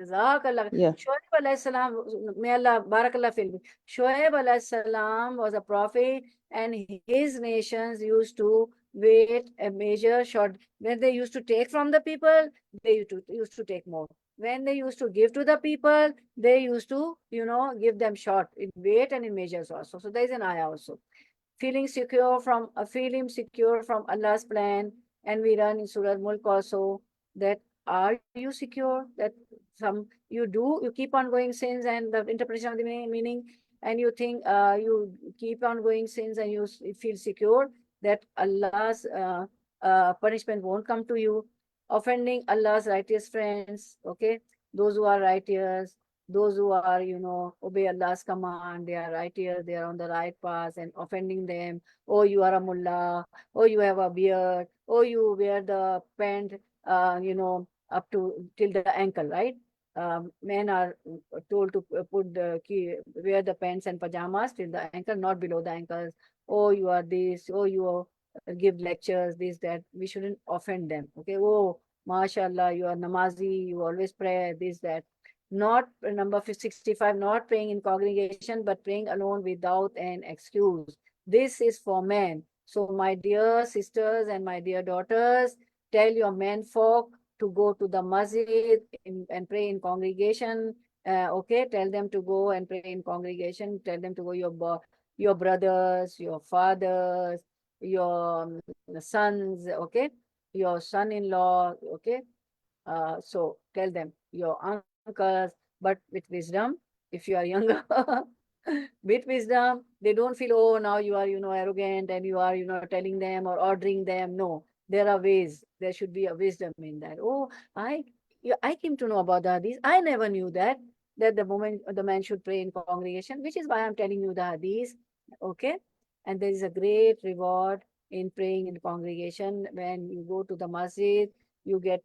Jazakallah. Yeah. Shoaib alayhi salam, may Allah, Barakallah fik. Shoaib alayhi salam was a prophet, and his nations used to wait a measure short. When they used to take from the people, they used to take more. When they used to give to the people, they used to, give them short in weight and in measures also. So there is an ayah also. feeling secure from Allah's plan. And we learn in Surah Mulk also that are you secure that you keep on going sins, and the interpretation of the meaning, and you think you keep on going sins and you feel secure that Allah's punishment won't come to you. Offending Allah's righteous friends, okay, those who are righteous, those who are, obey Allah's command, they are righteous, they are on the right path, and offending them. Oh, you are a mullah. Oh, you have a beard. Oh, you wear the pant, up to till the ankle, right? Men are told to wear the pants and pajamas till the ankle, not below the ankles. Oh, you are this. Oh, you give lectures, this, that. We shouldn't offend them. Okay. Oh, mashallah, you are namazi, you always pray, this, that. Not number 65, not praying in congregation, but praying alone without an excuse. This is for men. So my dear sisters and my dear daughters, tell your men folk to go to the masjid and pray in congregation. Okay, tell them to go and pray in congregation. Tell them to go, your brothers, your fathers, your sons, okay, your son-in-law, okay. So tell them, your uncles, but with wisdom. If you are younger, with wisdom, they don't feel, oh, now you are, arrogant and you are, telling them or ordering them. No, there are ways. There should be a wisdom in that. Oh, I came to know about the hadith. I never knew that the man should pray in congregation, which is why I'm telling you the hadith. Okay, and there is a great reward in praying in congregation. When you go to the masjid, you get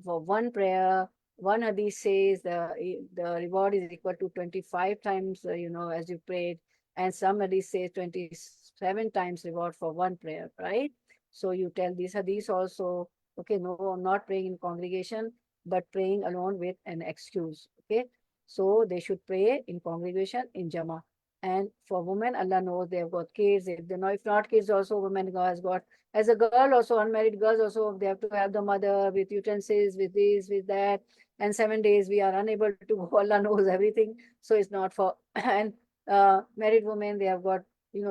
for one prayer. One hadith says the reward is equal to 25 times, as you prayed, and some hadith says 27 times reward for one prayer, right? So you tell this hadith also. Okay, no, I'm not praying in congregation, but praying alone with an excuse. Okay, so they should pray in congregation in Jama. And for women, Allah knows they've got kids. If they know, if not kids, also women has got. As a girl, also unmarried girls, also they have to have the mother with utensils, with this, with that. And 7 days we are unable to go. Allah knows everything. So it's not for and married women, they have got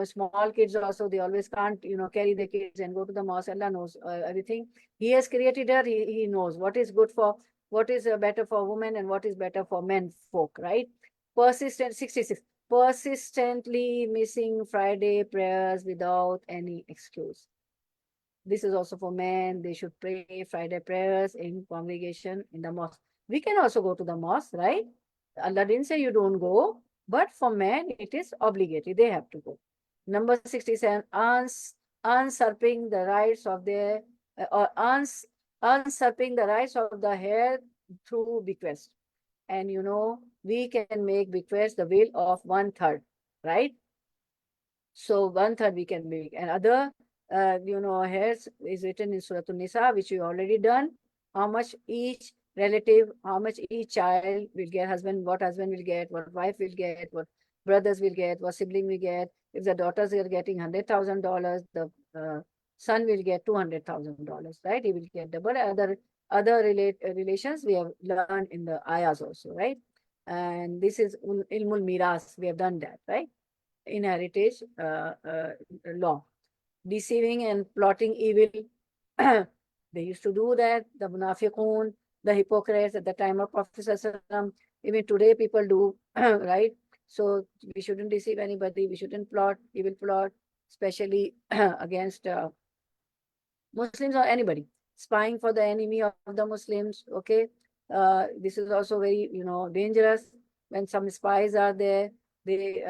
small kids also. They always can't carry the kids and go to the mosque. Allah knows everything. He has created her. He knows what is good for, what is better for women and what is better for men folk, right? Persistent 66. Persistently missing Friday prayers without any excuse. This is also for men. They should pray Friday prayers in congregation in the mosque. We can also go to the mosque, right? Allah didn't say you don't go, but for men it is obligatory. They have to go. Number 67, usurping the rights of their usurping the rights of the heir through bequest. And we can make bequest the will of 1/3, right? So 1/3 we can make. And other, heirs is written in Surah NISA, which we already done. How much each relative, how much each child will get, what husband will get, what wife will get, what brothers will get, what sibling will get. If the daughters are getting $100,000, the son will get $200,000, right? He will get double. Other relations we have learned in the ayahs also, right? And this is ilmul miras. We have done that, right? Inheritance law. Deceiving and plotting evil. They used to do that. The munafiqun, the hypocrites at the time of Prophet ﷺ. Even today people do, right? So we shouldn't deceive anybody. We shouldn't plot evil plot, especially against Muslims or anybody. Spying for the enemy of the Muslims. Okay, this is also very dangerous. When some spies are there, they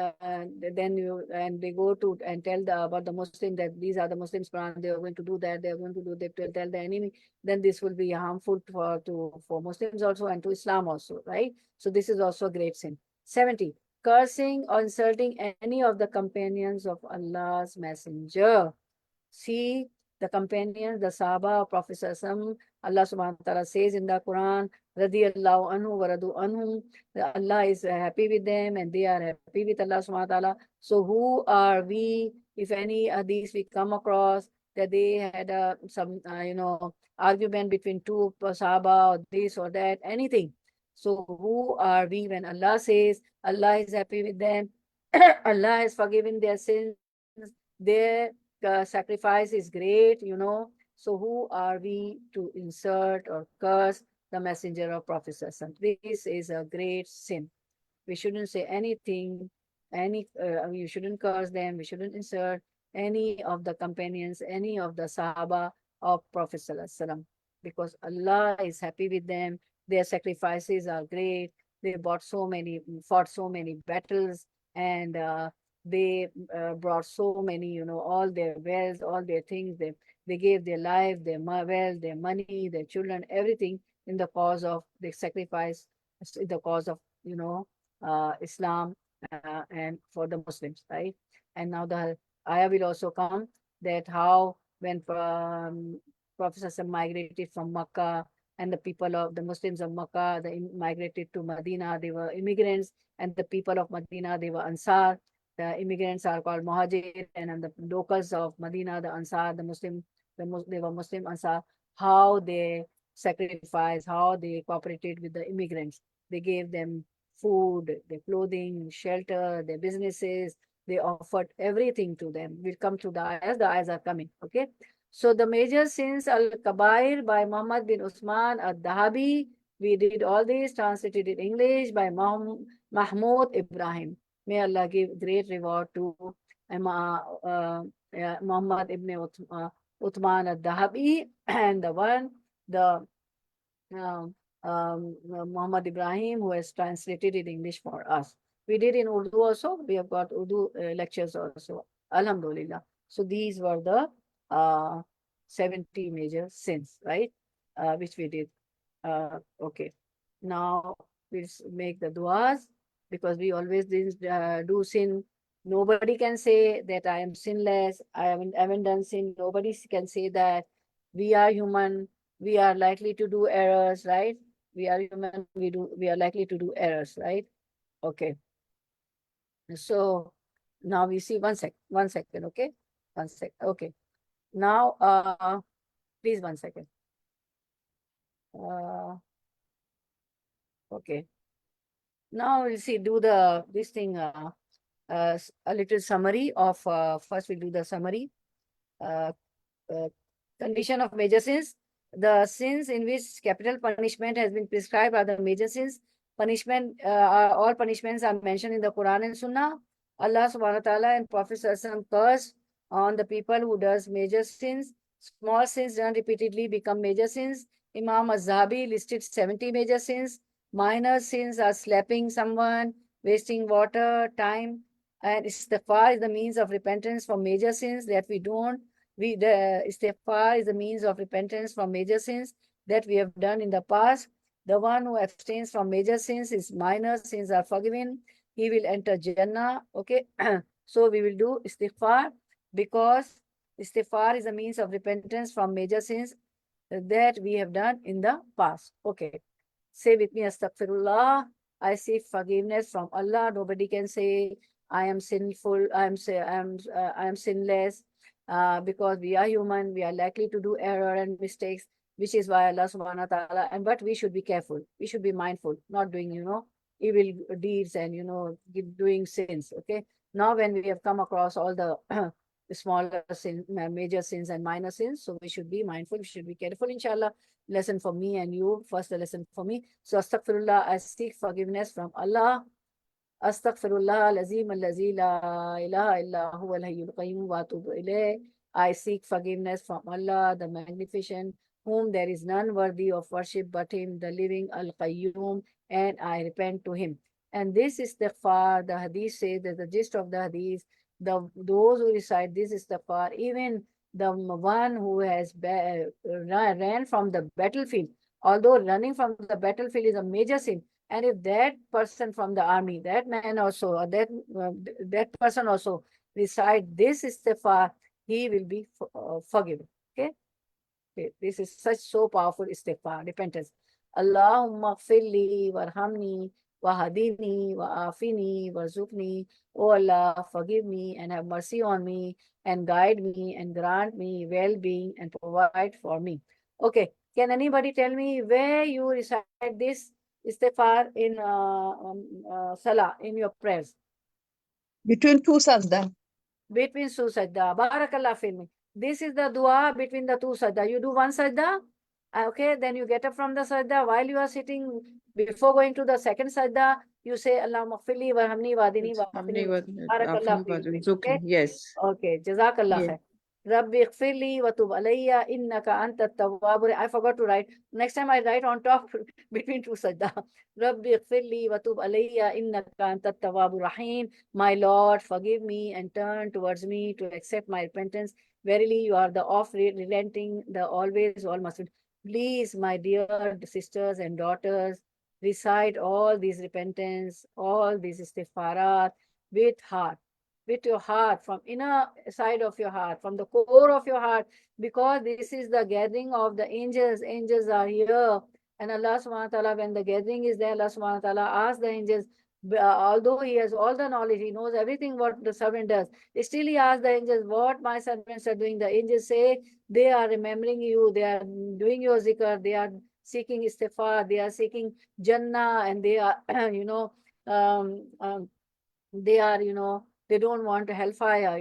they go to and tell about the Muslim that these are the Muslims. They are going to do that. They are going to do that. Tell the enemy. Then this will be harmful for Muslims also and to Islam also, right? So this is also a great sin. 70. Cursing or insulting any of the companions of Allah's Messenger. See, the companions, the Sahaba of Prophet ﷺ, Allah subhanahu wa ta'ala says in the Quran, radiyallahu anhu wa radu anhum, Allah is happy with them and they are happy with Allah subhanahu wa ta'ala. So who are we, if any of these we come across, that they had some, argument between two Sahaba or this or that, anything. So who are we when Allah says Allah is happy with them, Allah has forgiven their sins, Their sacrifice is great, you know. So who are we to insult or curse the messenger of Prophet Sallallahu Alaihi Wasallam? This is a great sin. We shouldn't say anything, you shouldn't curse them, we shouldn't insult any of the companions, any of the Sahaba of Prophet Sallallahu Alaihi Wasallam, because Allah is happy with them. Their sacrifices are great. They fought so many battles, and they brought so many, you know, all their wealth, all their things. They gave their life, their wealth, their money, their children, everything in the cause of the sacrifice, in the cause of, you know, Islam and for the Muslims, right? And now the ayah will also come that how when Prophet migrated from Makkah, and the people of the Muslims of Makkah, they migrated to Medina, they were immigrants, and the people of Medina, they were Ansar. The immigrants are called Muhajir, and the locals of Medina, the Ansar, they were Muslim Ansar. How they sacrificed, how they cooperated with the immigrants. They gave them food, their clothing, shelter, their businesses. They offered everything to them. We'll come to the ayahs are coming, okay? So the major sins Al-Kabair by Muhammad bin Usman al-Dahabi. We did all this, translated in English by Mahmoud Ibrahim. May Allah give great reward to Muhammad ibn Uthman al-Dahabi, and Muhammad Ibrahim, who has translated in English for us. We did in Urdu also. We have got Urdu lectures also. Alhamdulillah. So these were the 70 major sins, right? Which we did. Okay. Now we'll make the duas, because we always do sin. Nobody can say that I am sinless. I haven't done sin. Nobody can say that. We are human. We are likely to do errors, right? We are human. We are likely to do errors, right? Okay. So now we see one second, okay? 1 sec. Okay. Now, please 1 second. Okay. Now we'll see, do this thing, a little summary of, first we'll do the summary. Condition of major sins. The sins in which capital punishment has been prescribed are the major sins. All punishments are mentioned in the Quran and Sunnah. Allah subhanahu wa ta'ala and Prophet sallallahu cursed on the people who does major sins. Small sins done repeatedly become major sins. Imam Az-Zahabi listed 70 major sins. Minor sins are slapping someone, wasting water, time, and istighfar is the means of repentance for major sins that we don't. The istighfar is the means of repentance from major sins that we have done in the past. The one who abstains from major sins, his minor sins are forgiven. He will enter Jannah. Okay. So we will do istighfar, because istighfar is a means of repentance from major sins that we have done in the past. Okay. Say with me, astaghfirullah. I seek forgiveness from Allah. Nobody can say I am sinful. I am sinless. Because we are human, we are likely to do error and mistakes, which is why Allah subhanahu wa ta'ala, but we should be careful. We should be mindful, not doing, evil deeds and, doing sins. Okay. Now when we have come across all the smaller sins, major sins and minor sins, so we should be mindful, we should be careful, inshallah. Lesson for me and you. First, the lesson for me. So astaghfirullah, I seek forgiveness from Allah. Astaghfirullah al-azim allazi la ilaha illa huwa al-hayyul qayyum wa atubu ilayh. I seek forgiveness from Allah, the magnificent, whom there is none worthy of worship but him, the living al-qayyum, and I repent to him. And this istighfar, the hadith says that the gist of the hadith, those who recite this istighfar, even the one who has ran from the battlefield, although running from the battlefield is a major sin, and if that person from the army, that man also, or that person also recite this istighfar, he will be forgiven. Okay? This is so powerful istighfar, repentance. Allahumma gfirli warhamni wahadini wa'afini warzuqni. Oh Allah, forgive me and have mercy on me and guide me and grant me well-being and provide for me. Okay, can anybody tell me where you recite this istighfar in Salah, in your prayers? Between two sajda. between two sajda. Barakallah filmi. This is the dua between the two sajda. You do one sajda, okay, then you get up from the sajda. While you are sitting, before going to the second sajda, you say Allahumma maghfirli warhamni wadini wa'afini. Barakallah filmi. It's okay. Yes. Okay, Jazakallah Yeah. khair. Rabbi ighfirli wa tub alayya innaka anta tawwabur. I forgot to write. Next time I write on top between two sajda. Rabbi ighfirli wa tub alayya innaka anta tawwabur rahim. My Lord, forgive me and turn towards me to accept my repentance. Verily, you are the oft-relenting, the always all-merciful. Please, my dear sisters and daughters, recite all these repentance, all these istighfarat with heart. With your heart, from inner side of your heart, from the core of your heart, because this is the gathering of the angels. Angels are here, and Allah subhanahu wa ta'ala, when the gathering is there, Allah subhanahu wa ta'ala asks the angels, although he has all the knowledge, he knows everything what the servant does, still he asks the angels, what my servants are doing. The angels say, they are remembering you, they are doing your zikr, they are seeking istighfar, they are seeking Jannah, and they are, they are, they don't want hellfire,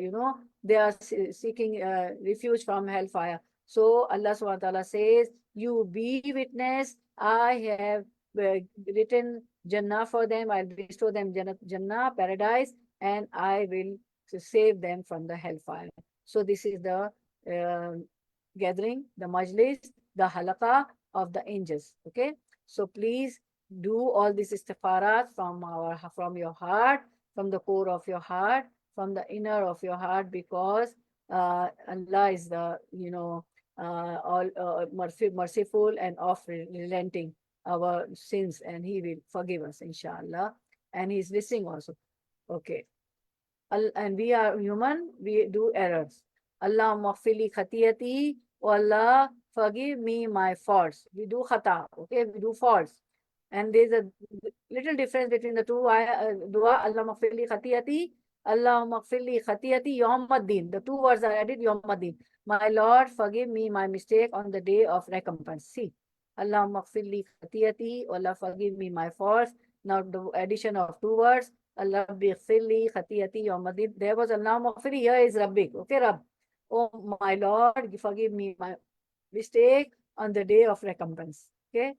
they are seeking refuge from hellfire. So Allah subhanahu wa ta'ala says, you be witness, I have written Jannah for them, I'll bestow them Jannah, paradise, and I will save them from the hellfire. So this is the gathering, the majlis, the halaqah of the angels. Okay, so please do all these istighfarat from your heart, from the core of your heart, from the inner of your heart, because Allah is the all merciful and oft-relenting our sins, and He will forgive us, inshallah, and He is listening also. Okay, and we are human, we do errors. Allahumma maghfirli khatiyati, oh Allah, forgive me my faults. We do khata, okay, we do faults. And there's a little difference between the two dua, Allahumma maghfirli khatiyati, Allahumma maghfirli khatiyati yawmaddin. The two words are added, yawmaddin. My Lord, forgive me my mistake on the day of recompense. See, Allahumma maghfirli khatiyati, Allah, forgive me my faults. Now the addition of two words, Allah bighfirli khatiyati yawmaddin. There was Allahumma maghfirli, here is Rabbik. Okay, Rabb. Oh my Lord, forgive me my mistake on the day of recompense. Okay.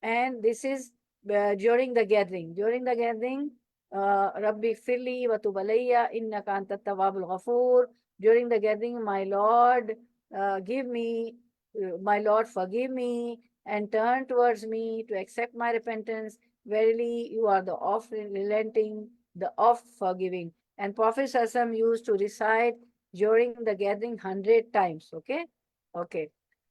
And this is during the gathering. During the gathering, Rabbi firli wa tub alayya innaka antat tawwabul ghafur. During the gathering, my Lord, my Lord, forgive me and turn towards me to accept my repentance. Verily, you are the oft-relenting, the oft-forgiving. And Prophet Sallallahu used to recite during the gathering 100 times. Okay? Okay.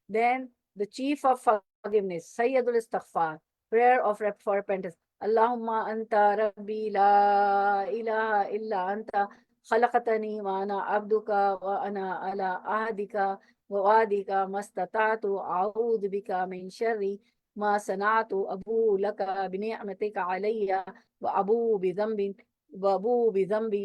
Then the chief of forgiveness, Sayyidul Istighfar, prayer for repentance. Allahumma anta rabbi la ilaha illa anta khalaqtani wa ana abduka wa ana ala ahdika wa wa'dika mastata'tu a'udhu bika min sharri ma sana'tu abu laka bi ni'matika alayya wa abu bi dhanbi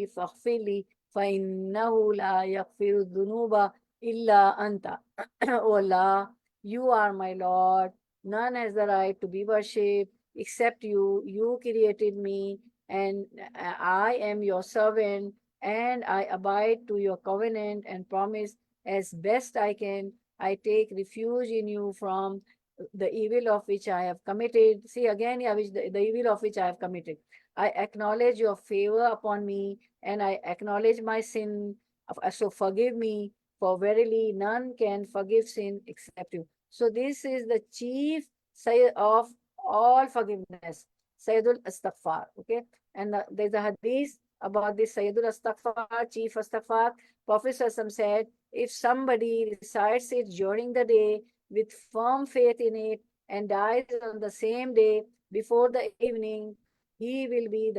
faghfirli fa innahu la yaghfiru dhunuba illa anta. O Allah, you are my Lord. None has the right to be worshipped except you. You created me, and I am your servant, and I abide to your covenant and promise as best I can. I take refuge in you from the evil of which I have committed. See again, yeah, the evil of which I have committed. I acknowledge your favor upon me, and I acknowledge my sin. So forgive me, for verily none can forgive sin except you. So this is the chief of all forgiveness, Sayyidul Astaghfar. Okay, and there's a hadith about this Sayyidul Astaghfar, chief Astaghfar. Prophet Sallallahu said, if somebody recites it during the day with firm faith in it and dies on the same day before the evening, he will be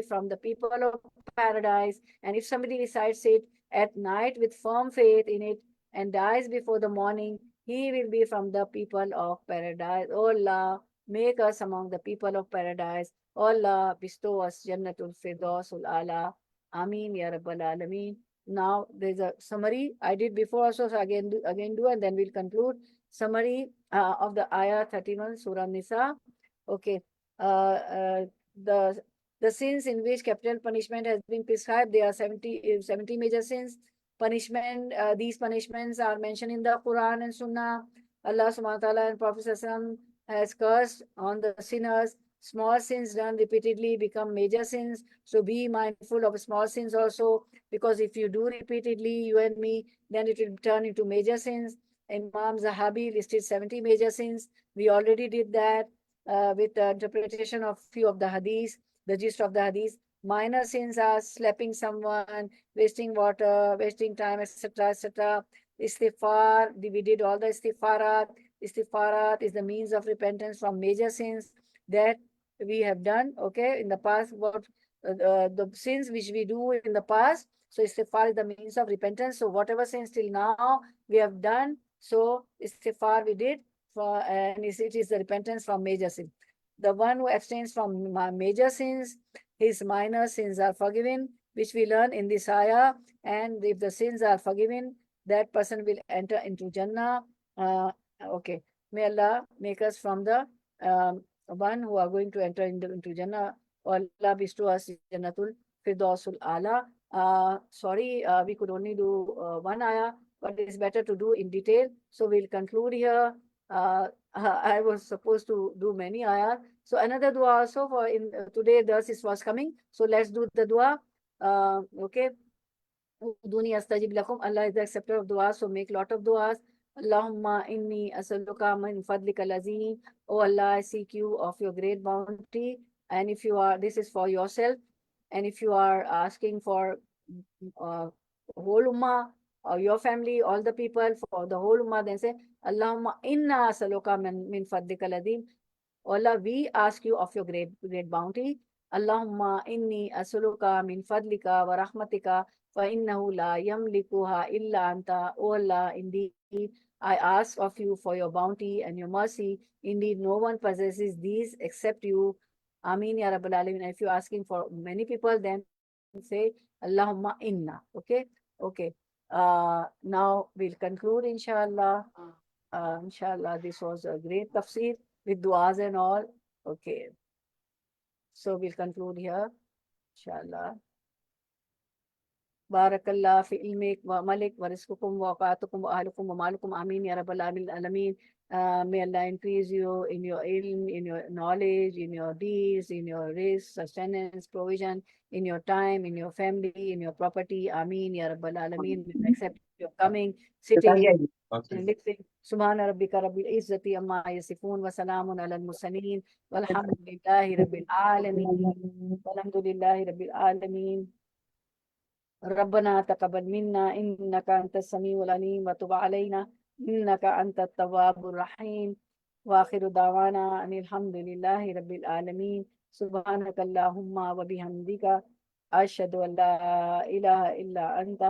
from the people of paradise. And if somebody recites it at night with firm faith in it and dies before the morning, he will be from the people of paradise. Oh Allah, make us among the people of paradise. Oh Allah, bestow us Jannatul Firdausul Ala. Ameen Ya Rabbal Alameen. Now there's a summary I did before also, so again do, and then we'll conclude. Summary of the ayah 31, Surah Nisa. Okay. The The sins in which capital punishment has been prescribed, there are 70 major sins. Punishment, these punishments are mentioned in the Quran and Sunnah. Allah subhanahu wa ta'ala and Prophet ﷺ has cursed on the sinners. Small sins done repeatedly become major sins. So be mindful of small sins also, because if you do repeatedly, you and me, then it will turn into major sins. Imam Zahabi listed 70 major sins. We already did that with the interpretation of few of the hadiths, the gist of the hadith. Minor sins are slapping someone, wasting water, wasting time, etc., etc. Istighfar, we did all the istighfarat. Istighfarat is the means of repentance from major sins that we have done, okay, in the past. What the sins which we do in the past, so istighfar is the means of repentance. So whatever sins till now we have done, so istighfar we did, and it is the repentance from major sins. The one who abstains from major sins, his minor sins are forgiven, which we learn in this ayah. And if the sins are forgiven, that person will enter into Jannah. Okay, may Allah make us from the one who are going to enter into Jannah. Allah bestow us Jannatul Firdausul Ala. Sorry, we could only do one ayah, but it's better to do in detail. So we'll conclude here. I was supposed to do many ayahs. So another dua also for in today the was coming. So let's do the dua. Okay. Uduni astajib lakum. Allah is the acceptor of dua. So make lot of duas. Allahumma inni as'aluka min fadlika al-azim. Oh Allah, I seek you of your great bounty. And if you are, this is for yourself. And if you are asking for whole ummah or your family, all the people, for the whole ummah, then say Allahumma inna as'aluka min fadlika al-azim. Allah, we ask you of your great bounty. Allahumma inni as'aluka min fadlika wa rahmatika fa innahu la yamlikuha illa anta. Oh Allah, indeed, I ask of you for your bounty and your mercy. Indeed, no one possesses these except you. Ameen ya Rabbal Alamin. If you're asking for many people, then say Allahumma inna. Okay? Okay. Now we'll conclude, inshallah. Inshallah, this was a great tafsir with du'as and all. Okay. So we'll conclude here, inshallah. Barakallah fi ilmik wa malik wa rizqukum wa awqatukum wa ahlukum wa malukum. Ameen ya Rabbal Alamin. May Allah increase you in your ilm, in your knowledge, in your deeds, in your rizq, sustenance, provision, in your time, in your family, in your property. Ameen ya Rabbal Alamin. Accept your coming, sitting, listening. Subhana rabbika rabbil izzati amma yasifun wa salamun ala al-mursalin walhamdulillahi rabbil alamin. Walhamdulillahi rabbil alamin. ربنا تقبل منا إنك أنت السميع العليم وتب علينا إنك أنت التواب الرحيم وآخر دعوانا أن الحمد لله رب العالمين سبحانك اللهم وبحمدك أشهد أن لا إله إلا أنت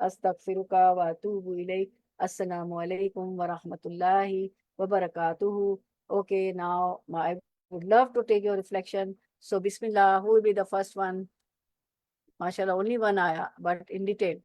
أستغفرك وأتوب إليك. Assalamu alaikum wa rahmatullahi wa barakatuhu. Okay, now I would love to take your reflection. So Bismillah, who will be the first one? MashaAllah, only one ayah, but in detail.